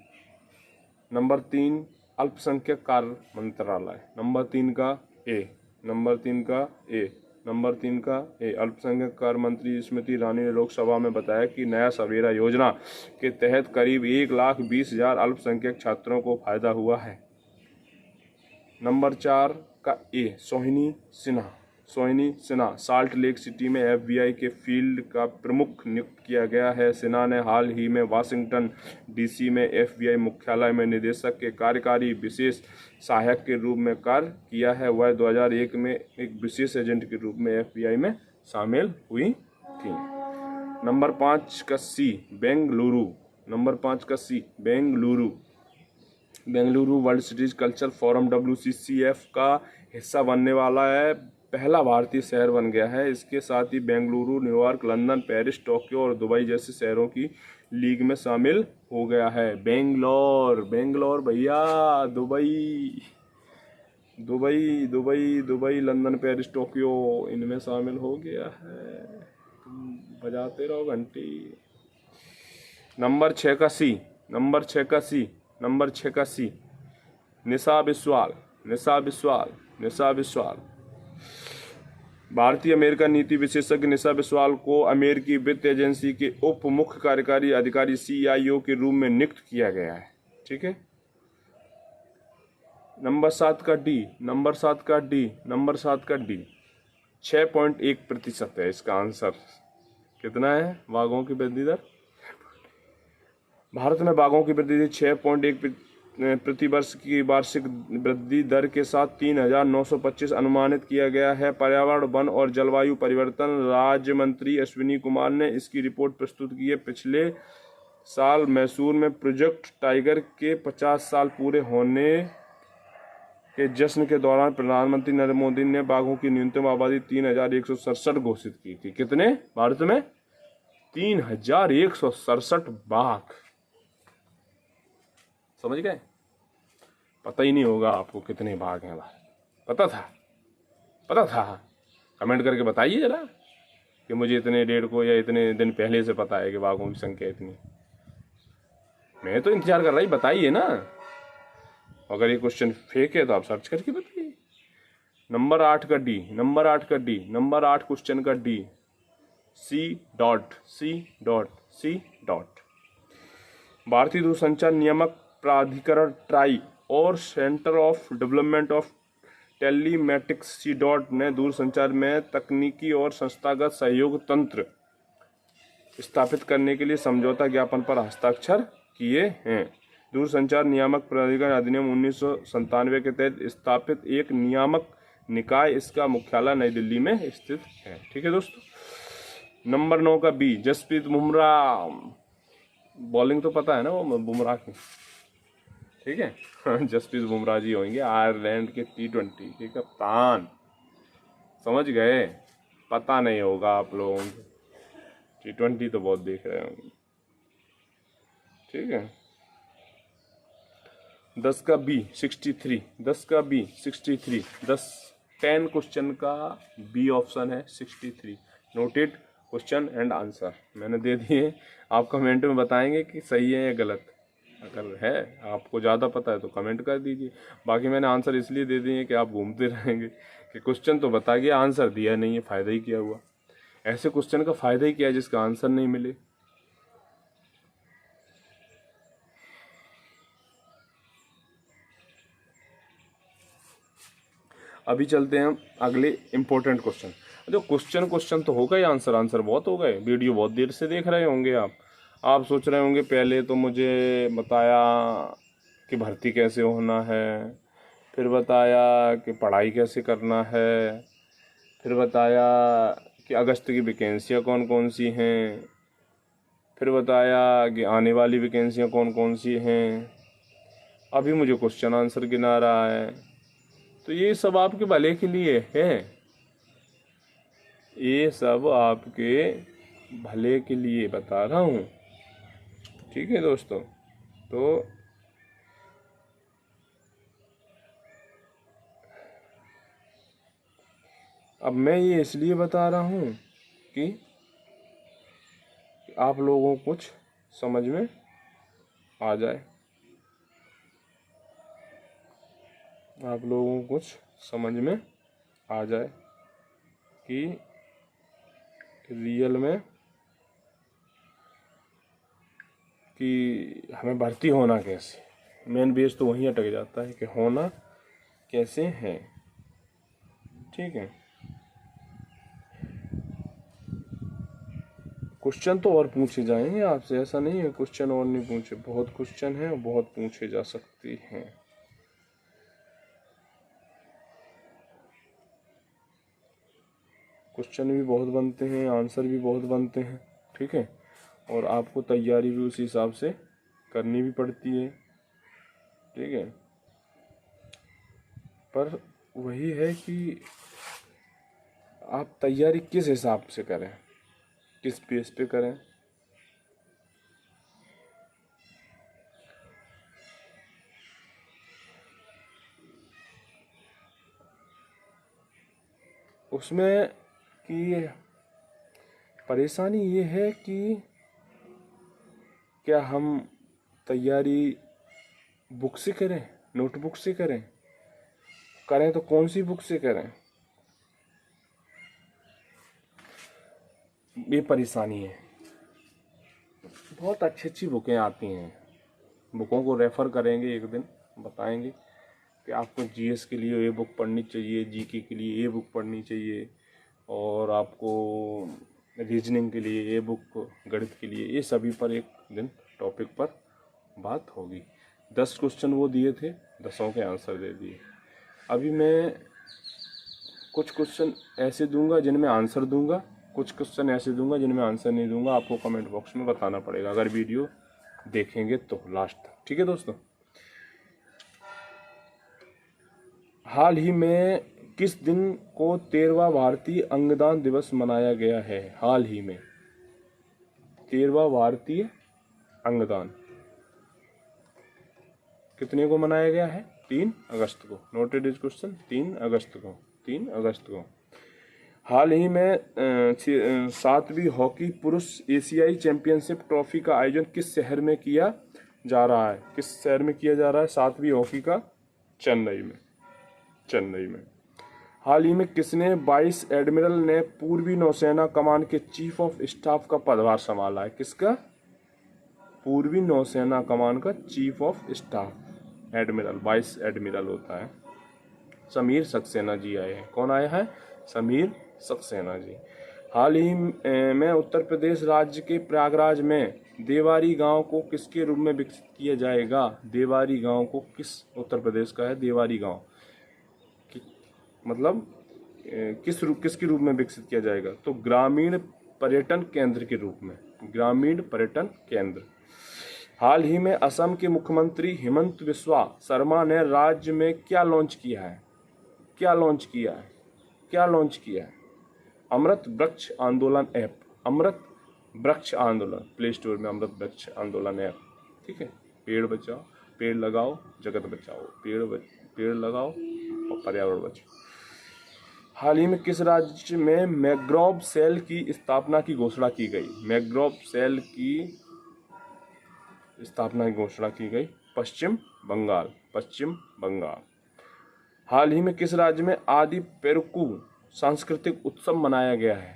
नंबर 3 अल्पसंख्यक कार्य मंत्रालय। नंबर 3 का ए, नंबर 3 का ए, नंबर 3 का ए। अल्पसंख्यक कार्य मंत्री स्मृति ईरानी ने लोकसभा में बताया कि नया सवेरा योजना के तहत करीब 1,20,000 अल्पसंख्यक छात्रों को फायदा हुआ है। नंबर 4 का ए, सोहिनी सिन्हा साल्ट लेक सिटी में FBI के फील्ड का प्रमुख नियुक्त किया गया है। सिन्हा ने हाल ही में वाशिंगटन DC में FBI मुख्यालय में निदेशक के कार्यकारी विशेष सहायक के रूप में कार्य किया है। वह 2001 में एक विशेष एजेंट के रूप में FBI में शामिल हुई थी। नंबर 5 का सी, बेंगलुरु। नंबर 5 का C, Bengaluru world cities culture forum WCCF का हिस्सा बनने वाला है। पहला भारतीय शहर बन गया है। इसके साथ ही Bengaluru New York, London, Paris, Tokyo और दुबई जैसे शहरों की लीग में शामिल हो गया है। बेंगलोर भैया, दुबई, लंदन, पेरिस, टोक्यो इनमें शामिल हो गया है। बजाते रहो घंटी। नंबर 6 का सी, नंबर 6 का सी, नंबर 6 का सी, निशा बिस्वाल, निशा बिस्वाल, निशा बिस्वाल। भारतीय अमेरिका नीति विशेषज्ञ निशा बिस्वाल को अमेरिकी वित्त एजेंसी के उप मुख्य कार्यकारी अधिकारी CIO के रूप में नियुक्त किया गया है। ठीक है। नंबर 7 का डी, नंबर 7 का डी, नंबर 7 का डी, 6.1% है इसका आंसर। कितना है बाघों की वृद्धि दर? भारत में बाघों की वृद्धि 6.1 प्रति वर्ष की वार्षिक वृद्धि दर के साथ 3,925 अनुमानित किया गया है। पर्यावरण, वन और जलवायु परिवर्तन राज्य मंत्री अश्विनी कुमार ने इसकी रिपोर्ट प्रस्तुत की है। पिछले साल मैसूर में प्रोजेक्ट टाइगर के 50 साल पूरे होने के जश्न के दौरान प्रधानमंत्री नरेंद्र मोदी ने बाघों की न्यूनतम आबादी 3,167 घोषित की थी। कितने? भारत में 3,167 बाघ। समझ गए? पता ही नहीं होगा आपको कितने बाघ हैं भाई। पता था? पता था? कमेंट करके बताइए जरा कि मुझे इतने डेट को या इतने दिन पहले से पता है कि बाघों की संख्या इतनी। मैं तो इंतजार कर रहा ही, बताइए ना। अगर ये क्वेश्चन फेक है तो आप सर्च करके बताइए। नंबर 8 का डी, नंबर 8 का डी, नंबर 8 क्वेश्चन का डी, C. भारतीय दूरसंचार नियामक प्राधिकरण ट्राई और centre of development of telematics C. ने दूरसंचार में तकनीकी और संस्थागत सहयोग तंत्र स्थापित करने के लिए समझौता ज्ञापन पर हस्ताक्षर किए हैं। दूरसंचार नियामक प्राधिकरण अधिनियम 1997 के तहत स्थापित एक नियामक निकाय, इसका मुख्यालय नई दिल्ली में स्थित है। ठीक है दोस्तों। नंबर 9 का बी, जसप्रीत बुमराह। बॉलिंग तो पता है ना वो बुमराह की। ठीक है। जसप्रीत बुमराह जी होंगे आयरलैंड के T20 के कप्तान। समझ गए? पता नहीं होगा आप लोगों को, T20 तो बहुत देख रहे होंगे। ठीक है। 10 का बी 63, 10 का बी 63, 10 क्वेश्चन का बी ऑप्शन है 63। नोटेड क्वेश्चन एंड आंसर मैंने दे दिए। आप कमेंट में बताएंगे कि सही है या गलत। अगर है आपको ज़्यादा पता है तो कमेंट कर दीजिए। बाकी मैंने आंसर इसलिए दे दिए कि आप घूमते रहेंगे कि क्वेश्चन तो बता गया, आंसर दिया नहीं है, फ़ायदा ही क्या हुआ। ऐसे क्वेश्चन का फ़ायदा ही क्या है जिसका आंसर नहीं मिले। अभी चलते हैं अगले इम्पोर्टेंट क्वेश्चन। जो क्वेश्चन तो होगा ही, आंसर बहुत हो गए। वीडियो बहुत देर से देख रहे होंगे आप सोच रहे होंगे पहले तो मुझे बताया कि भर्ती कैसे होना है, फिर बताया कि पढ़ाई कैसे करना है, फिर बताया कि अगस्त की वैकेंसियाँ कौन कौन सी हैं, फिर बताया कि आने वाली वैकेंसियाँ कौन कौन सी हैं। अभी मुझे क्वेश्चन आंसर गिना रहा है। तो ये सब आपके भले के लिए है, ये सब आपके भले के लिए बता रहा हूँ। ठीक है दोस्तों। तो अब मैं ये इसलिए बता रहा हूँ कि आप लोगों को कुछ समझ में आ जाए, आप लोगों को कुछ समझ में आ जाए कि रियल में कि हमें भर्ती होना कैसे। मेन बेस तो वहीं अटक जाता है कि होना कैसे है। ठीक है। क्वेश्चन तो और पूछे जाएंगे आपसे, ऐसा नहीं है क्वेश्चन और नहीं पूछे। बहुत क्वेश्चन हैं और बहुत पूछे जा सकते हैं। क्वेश्चन भी बहुत बनते हैं, आंसर भी बहुत बनते हैं। ठीक है। और आपको तैयारी भी उसी हिसाब से करनी भी पड़ती है। ठीक है। पर वही है कि आप तैयारी किस हिसाब से करें, किस बेस पे करें। उसमें कि परेशानी ये है कि क्या हम तैयारी बुक से करें, नोटबुक से करें तो कौन सी बुक से करें, ये परेशानी है। बहुत अच्छी अच्छी बुकें आती हैं, बुकों को रेफ़र करेंगे, एक दिन बताएंगे कि आपको जीएस के लिए ये बुक पढ़नी चाहिए, जीके के लिए ये बुक पढ़नी चाहिए, और आपको रीजनिंग के लिए ये बुक, गणित के लिए, ये सभी पर एक दिन टॉपिक पर बात होगी। 10 क्वेश्चन वो दिए थे, 10 के आंसर दे दिए। अभी मैं कुछ क्वेश्चन ऐसे दूंगा जिनमें आंसर दूंगा, कुछ क्वेश्चन ऐसे दूंगा जिनमें आंसर नहीं दूंगा। आपको कमेंट बॉक्स में बताना पड़ेगा अगर वीडियो देखेंगे तो लास्ट तक, ठीक है दोस्तों। हाल ही में किस दिन को 13वां भारतीय अंगदान दिवस मनाया गया है? हाल ही में 13वां भारतीय अंगदान कितने को मनाया गया है? 3 अगस्त को। नोटेड इज क्वेश्चन, 3 अगस्त को, 3 अगस्त को। हाल ही में 7वीं हॉकी पुरुष एशियाई चैंपियनशिप ट्रॉफी का आयोजन किस शहर में किया जा रहा है? किस शहर में किया जा रहा है 7वीं हॉकी का? चेन्नई में, चेन्नई में। हाल ही में किसने वाइस एडमिरल ने पूर्वी नौसेना कमान के चीफ ऑफ स्टाफ का पदभार संभाला है? किसका? पूर्वी नौसेना कमान का chief of staff, admiral, vice admiral होता है। समीर सक्सेना जी आए हैं। कौन आया है? समीर सक्सेना जी। हाल ही में उत्तर प्रदेश राज्य के प्रयागराज में देवारी गांव को किसके रूप में विकसित किया जाएगा? देवारी गांव को किस उत्तर प्रदेश का है देवारी गांव? मतलब किसके रूप में विकसित किया जाएगा? तो ग्रामीण पर्यटन केंद्र के रूप में, ग्रामीण पर्यटन केंद्र। हाल ही में असम के मुख्यमंत्री हेमंत बिस्वा शर्मा ने राज्य में क्या लॉन्च किया है? क्या लॉन्च किया है? क्या लॉन्च किया है? अमृत वृक्ष आंदोलन ऐप, अमृत वृक्ष आंदोलन, प्ले स्टोर में अमृत वृक्ष आंदोलन ऐप, ठीक है। पेड़ बचाओ, पेड़ लगाओ, जगत बचाओ, पेड़ लगाओ और पर्यावरण बचाओ। हाल ही में किस राज्य में मैंग्रोव सेल की स्थापना की घोषणा की गई? मैंग्रोव सेल की स्थापना की घोषणा की गई? पश्चिम बंगाल, पश्चिम बंगाल। हाल ही में किस राज्य में आदि पेरुक्कू सांस्कृतिक उत्सव मनाया गया है?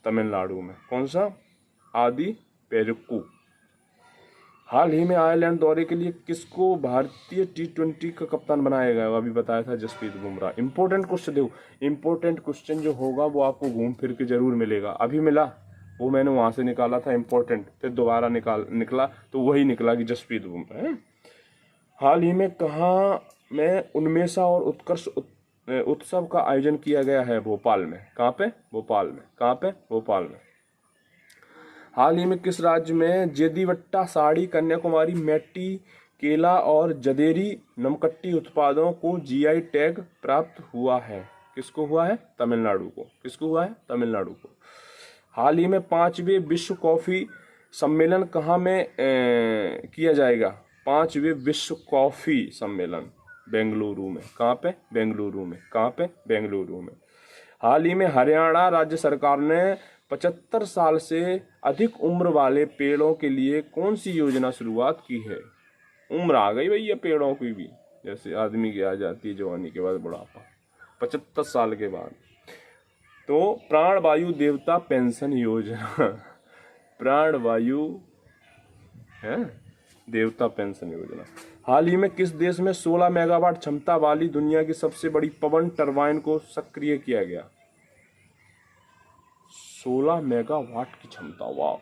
तमिलनाडु में। कौन सा? आदि पेरुक्कू। हाल ही में आयरलैंड दौरे के लिए किसको भारतीय T20 का कप्तान बनाया गया? अभी बताया था जसप्रीत बुमराह। इंपॉर्टेंट क्वेश्चन देखो, इंपॉर्टेंट क्वेश्चन जो होगा वो आपको घूम फिर के जरूर मिलेगा। अभी मिला, वो मैंने वहां से निकाला था इंपॉर्टेंट, फिर दोबारा निकला तो वही निकला कि जसप्रीत बुमराह है। हाल ही में कहाँ में उन्मेषा और उत्कर्ष उत्सव का आयोजन किया गया है? भोपाल में। कहाँ पे? भोपाल में। कहाँ पे? भोपाल में। हाल ही में किस राज्य में जेदीवट्टा साड़ी, कन्याकुमारी मैटी, केला और जदेरी नमकट्टी उत्पादों को जीआई टैग प्राप्त हुआ है? किसको हुआ है? तमिलनाडु को। किसको हुआ है? तमिलनाडु को। हाल ही में 5वें विश्व कॉफी सम्मेलन कहाँ में किया जाएगा? 5वें विश्व कॉफी सम्मेलन बेंगलुरु में। कहाँ पे? बेंगलुरु में। कहाँ पे? बेंगलुरु में। हाल ही में हरियाणा राज्य सरकार ने 75 साल से अधिक उम्र वाले पेड़ों के लिए कौन सी योजना शुरुआत की है? उम्र आ गई भैया पेड़ों की भी, जैसे आदमी की आ जाती है जवानी के बाद बुढ़ापा, 75 साल के बाद। तो प्राणवायु देवता पेंशन योजना प्राणवायु है देवता पेंशन योजना। हाल ही में किस देश में 16 मेगावाट क्षमता वाली दुनिया की सबसे बड़ी पवन टरबाइन को सक्रिय किया गया? 16 मेगावाट की क्षमता, वाह।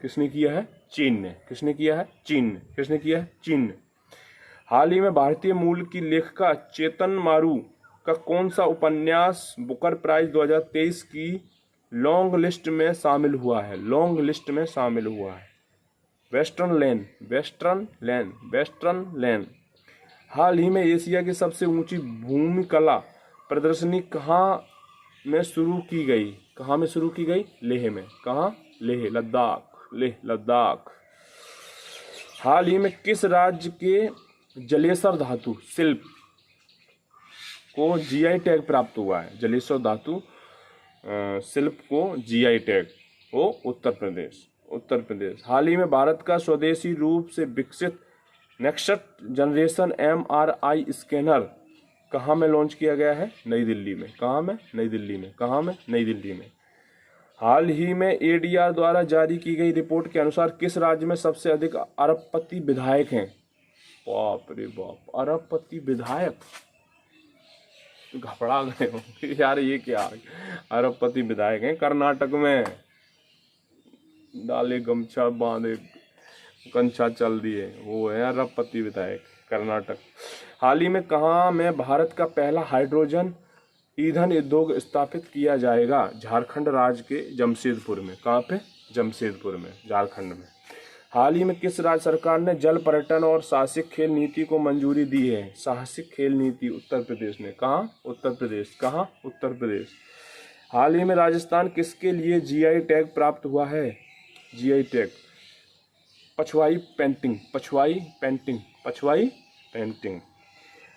किसने किया है? चीन ने। किसने किया है? चीन ने। किसने किया है? चीन ने। हाल ही में भारतीय मूल की लेखिका चेतन मारू का कौन सा उपन्यास बुकर प्राइज 2023 की लॉन्ग लिस्ट में शामिल हुआ है? लॉन्ग लिस्ट में शामिल हुआ है। वेस्टर्न लेन, वेस्टर्न लेन, वेस्टर्न लेन। हाल ही में एशिया की सबसे ऊंची भूमि कला प्रदर्शनी कहाँ में शुरू की गई? कहाँ में शुरू की गई? लेह में। कहाँ? लेह, लद्दाख, लेह लद्दाख। हाल ही में किस राज्य के जलेसर धातु शिल्प को जीआई टैग प्राप्त हुआ है? जलेसर धातु शिल्प को जीआई टैग, वो उत्तर प्रदेश। उत्तर प्रदेश। हाल ही में भारत का स्वदेशी रूप से विकसित नेक्स्ट जनरेशन MRI स्कैनर कहाँ में लॉन्च किया गया है? नई दिल्ली में। कहाँ में? नई दिल्ली में। कहाँ में? नई दिल्ली में। हाल ही में ADR द्वारा जारी की गई रिपोर्ट के अनुसार किस राज्य में सबसे अधिक अरबपति विधायक हैं? बाप रे बाप, अरबपति विधायक, घबरा गए हो यार, ये क्या? अरबपति विधायक हैं कर्नाटक में। डाले गमछा बांधे कंछा चल दिए, वो है अरबपति विधायक, कर्नाटक। हाल ही में कहाँ में भारत का पहला हाइड्रोजन ईंधन उद्योग स्थापित किया जाएगा? झारखंड राज्य के जमशेदपुर में। कहाँ पे? जमशेदपुर में, झारखंड में। हाल ही में किस राज्य सरकार ने जल पर्यटन और साहसिक खेल नीति को मंजूरी दी है? साहसिक खेल नीति उत्तर प्रदेश ने। कहाँ? उत्तर प्रदेश। कहाँ? उत्तर प्रदेश। हाल ही में राजस्थान किसके लिए GI टैग प्राप्त हुआ है? GI tag Pichhwai painting, Pichhwai painting, Pichhwai painting.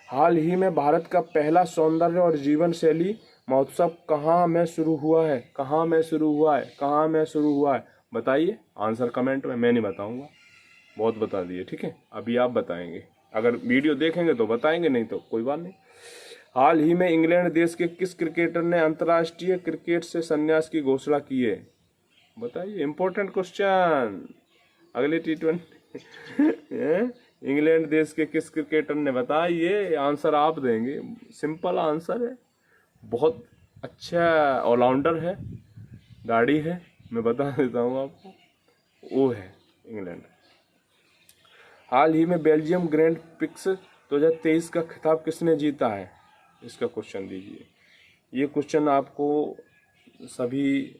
हाल ही में भारत का पहला सौंदर्य और जीवन शैली महोत्सव कहाँ में शुरू हुआ है? कहाँ में शुरू हुआ है? कहाँ में शुरू हुआ है? बताइए, आंसर कमेंट में। मैं नहीं बताऊंगा, बहुत बता दिए, ठीक है। अभी आप बताएंगे, अगर वीडियो देखेंगे तो बताएंगे, नहीं तो कोई बात नहीं। हाल ही में इंग्लैंड देश के किस क्रिकेटर ने अंतर्राष्ट्रीय क्रिकेट से संन्यास की घोषणा की है? बताइए, इंपॉर्टेंट क्वेश्चन। अगले T20 इंग्लैंड देश के किस क्रिकेटर ने? बताइए, आंसर आप देंगे। सिंपल आंसर है, बहुत अच्छा ऑलराउंडर है, गाड़ी है, मैं बता देता हूँ आपको, वो है इंग्लैंड। हाल ही में बेल्जियम ग्रैंड प्रिक्स 2023 का खिताब किसने जीता है? इसका क्वेश्चन दीजिए। ये क्वेश्चन आपको सभी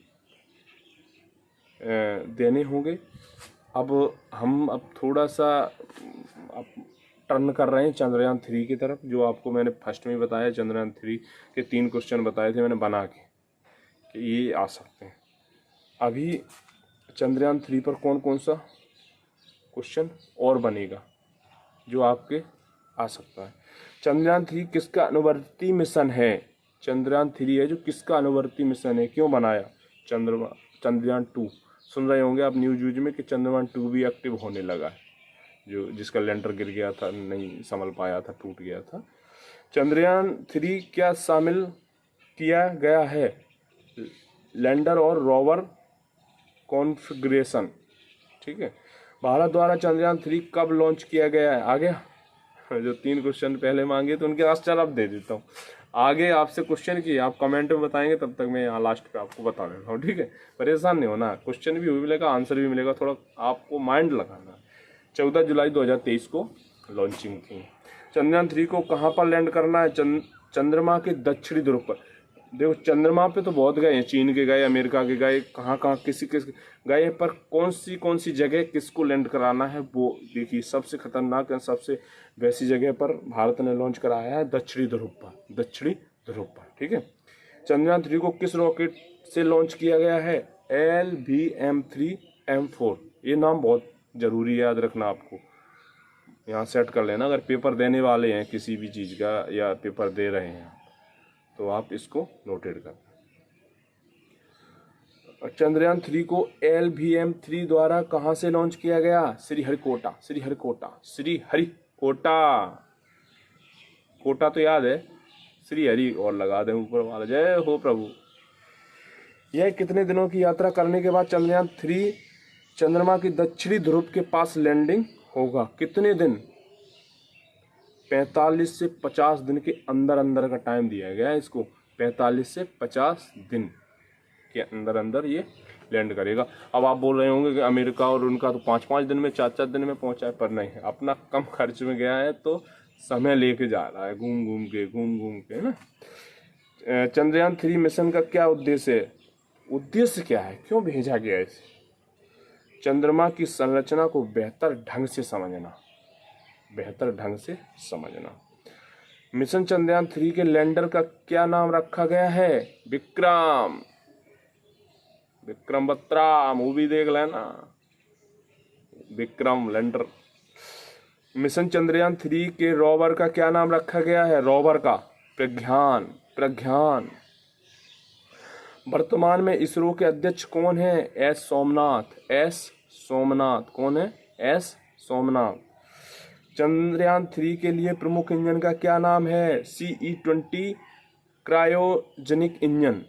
देने होंगे। अब हम थोड़ा सा टर्न कर रहे हैं चंद्रयान 3 की तरफ, जो आपको मैंने फर्स्ट में बताया। चंद्रयान 3 के 3 क्वेश्चन बताए थे मैंने बना के कि ये आ सकते हैं। अभी चंद्रयान 3 पर कौन कौन सा क्वेश्चन और बनेगा जो आपके आ सकता है? चंद्रयान 3 किसका अनुवर्ती मिशन है? चंद्रयान 3 है जो किसका अनुवर्ती मिशन है? क्यों बनाया? चंद्रयान 2। सुन रहे होंगे आप न्यूज में कि चंद्रयान 2 भी एक्टिव होने लगा है, जो जिसका लैंडर गिर गया था, नहीं संभल पाया था, टूट गया था। चंद्रयान 3 क्या शामिल किया गया है? लैंडर और रोवर कॉन्फ़िगरेशन, ठीक है। भारत द्वारा चंद्रयान 3 कब लॉन्च किया गया है? आ गया जो 3 क्वेश्चन पहले मांगे तो उनके आंसर अब दे देता हूँ। आगे आपसे क्वेश्चन की आप कमेंट में बताएंगे, तब तक मैं यहाँ लास्ट पे आपको बता देता हूँ, ठीक है। परेशान नहीं होना, क्वेश्चन भी मिलेगा, आंसर भी मिलेगा, थोड़ा आपको माइंड लगाना। 14 जुलाई 2023 को लॉन्चिंग थी। चंद्रयान 3 को कहाँ पर लैंड करना है? चंद्रमा के दक्षिणी ध्रुव पर। देखो, चंद्रमा पे तो बहुत गए हैं, चीन के गए, अमेरिका के गए, कहाँ कहाँ किसी गए, पर कौन सी जगह किसको लैंड कराना है वो देखिए। सबसे खतरनाक है, सबसे वैसी जगह पर भारत ने लॉन्च कराया है, दक्षिणी ध्रुव पर, दक्षिणी ध्रुव पर, ठीक है। चंद्रयान 3 को किस रॉकेट से लॉन्च किया गया है? LVM-3M4। ये नाम बहुत जरूरी है, याद रखना आपको, यहाँ सेट कर लेना। अगर पेपर देने वाले हैं किसी भी चीज़ का या पेपर दे रहे हैं तो आप इसको नोटेड कर। चंद्रयान 3 को LVM-3 द्वारा कहाँ से लॉन्च किया गया? श्रीहरिकोटा, श्रीहरिकोटा, श्रीहरिकोटा। कोटा तो याद है, श्रीहरि और लगा दें ऊपर वाला, जय हो प्रभु। यह कितने दिनों की यात्रा करने के बाद चंद्रयान 3 चंद्रमा की दक्षिणी ध्रुव के पास लैंडिंग होगा? कितने दिन? 45 से 50 दिन के अंदर अंदर का टाइम दिया गया है इसको। 45 से 50 दिन के अंदर अंदर ये लैंड करेगा। अब आप बोल रहे होंगे कि अमेरिका और उनका तो 5-5 दिन में, 4-4 दिन में पहुंचा है, पर नहीं है, अपना कम खर्च में गया है तो समय लेके जा रहा है, घूम घूम के ना। चंद्रयान 3 मिशन का क्या उद्देश्य है? उद्देश्य क्या है, क्यों भेजा गया है इसे? चंद्रमा की संरचना को बेहतर ढंग से समझना, बेहतर ढंग से समझना। मिशन चंद्रयान 3 के लैंडर का क्या नाम रखा गया है? विक्रम, विक्रम बत्रा, मूवी देख लेना, विक्रम लैंडर। मिशन चंद्रयान 3 के रोवर का क्या नाम रखा गया है? रोवर का प्रज्ञान, प्रज्ञान। वर्तमान में इसरो के अध्यक्ष कौन है? एस सोमनाथ। एस सोमनाथ। कौन है? एस सोमनाथ। चंद्रयान 3 के लिए प्रमुख इंजन का क्या नाम है? CE-20 cryogenic engine.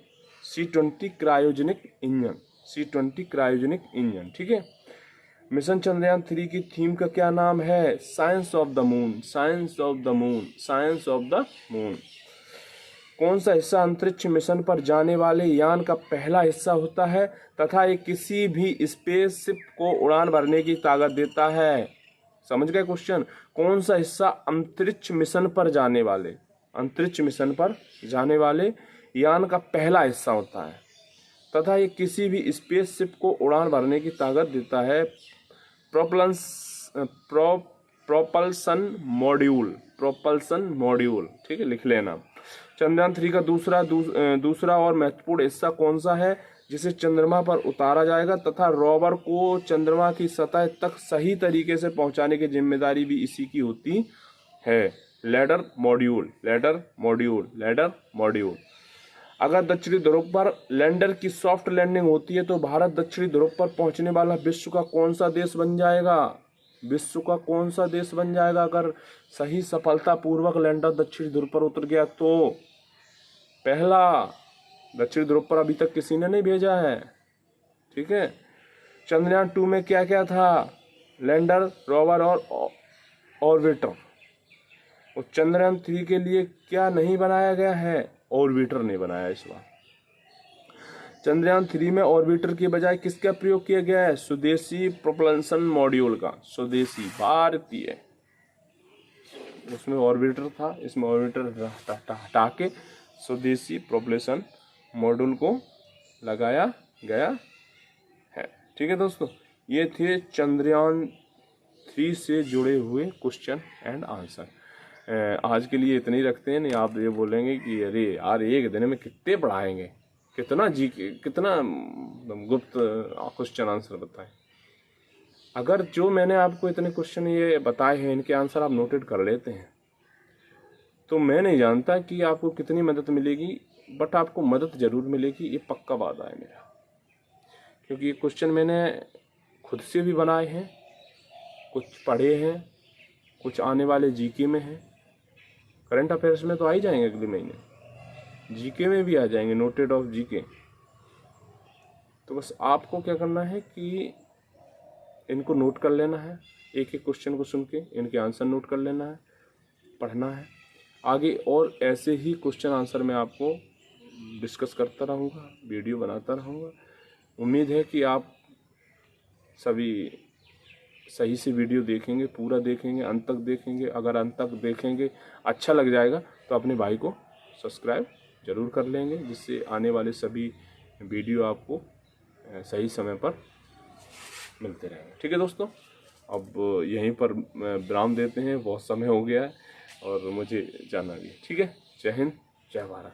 C-20 cryogenic engine. C-20 cryogenic engine. ठीक है। मिशन चंद्रयान 3 की थीम का क्या नाम है? Science of the moon. Science of the moon. Science of the moon. कौन सा हिस्सा अंतरिक्ष मिशन पर जाने वाले यान का पहला हिस्सा होता है तथा ये किसी भी स्पेसशिप को उड़ान भरने की ताकत देता है? समझ गए क्वेश्चन? कौन सा हिस्सा अंतरिक्ष मिशन पर जाने वाले यान का पहला हिस्सा होता है तथा ये किसी भी स्पेसशिप को उड़ान भरने की ताकत देता है? Propulsion module. ठीक है, लिख लेना। चंद्रयान 3 का दूसरा और महत्वपूर्ण हिस्सा कौन सा है जिसे चंद्रमा पर उतारा जाएगा तथा रोवर को चंद्रमा की सतह तक सही तरीके से पहुंचाने की जिम्मेदारी भी इसी की होती है? Ladder module. अगर दक्षिणी ध्रुव पर लैंडर की सॉफ्ट लैंडिंग होती है तो भारत दक्षिणी ध्रुव पर पहुंचने वाला विश्व का कौन सा देश बन जाएगा? अगर सही सफलतापूर्वक लैंडर दक्षिणी ध्रुव पर उतर गया तो? पहला, दक्षिणी ध्रुव पर अभी तक किसी ने नहीं भेजा है। ठीक है। चंद्रयान 2 में क्या क्या था? लैंडर, रोवर और ऑर्बिटर। और चंद्रयान 3 के लिए क्या नहीं बनाया गया है? ऑर्बिटर नहीं बनाया इस बार। चंद्रयान 3 में ऑर्बिटर की बजाय किसका प्रयोग किया गया है? स्वदेशी प्रोपल्सन मॉड्यूल का। स्वदेशी, भारतीय। उसमें ऑर्बिटर था, इसमें ऑर्बिटर हटा के स्वदेशी प्रोपल्सन मॉड्यूल को लगाया गया है। ठीक है दोस्तों, ये थे चंद्रयान 3 से जुड़े हुए क्वेश्चन एंड आंसर। आज के लिए इतने ही रखते हैं। नहीं आप ये बोलेंगे कि अरे यार एक दिन में कितने पढ़ाएंगे, कितना गुप्त क्वेश्चन आंसर बताएं। अगर जो मैंने आपको इतने क्वेश्चन ये बताए हैं इनके आंसर आप नोटेड कर लेते हैं तो मैं नहीं जानता कि आपको कितनी मदद मिलेगी, बट आपको मदद जरूर मिलेगी, ये पक्का वादा है मेरा। क्योंकि ये क्वेश्चन मैंने खुद से भी बनाए हैं, कुछ पढ़े हैं, कुछ आने वाले जीके में हैं। करंट अफेयर्स में तो आ ही जाएंगे अगले महीने, जीके में भी आ जाएंगे, नोटेड ऑफ जीके। तो बस आपको क्या करना है कि इनको नोट कर लेना है, एक एक क्वेश्चन को सुन के इनके आंसर नोट कर लेना है, पढ़ना है। आगे और ऐसे ही क्वेश्चन आंसर मैं आपको डिस्कस करता रहूँगा, वीडियो बनाता रहूँगा। उम्मीद है कि आप सभी सही से वीडियो देखेंगे, पूरा देखेंगे, अंत तक देखेंगे। अगर अंत तक देखेंगे अच्छा लग जाएगा तो अपने भाई को सब्सक्राइब जरूर कर लेंगे, जिससे आने वाले सभी वीडियो आपको सही समय पर मिलते रहेंगे। ठीक है दोस्तों, अब यहीं पर विराम देते हैं, बहुत समय हो गया है और मुझे जाना भी है। ठीक है, जय हिंद, जय भारत।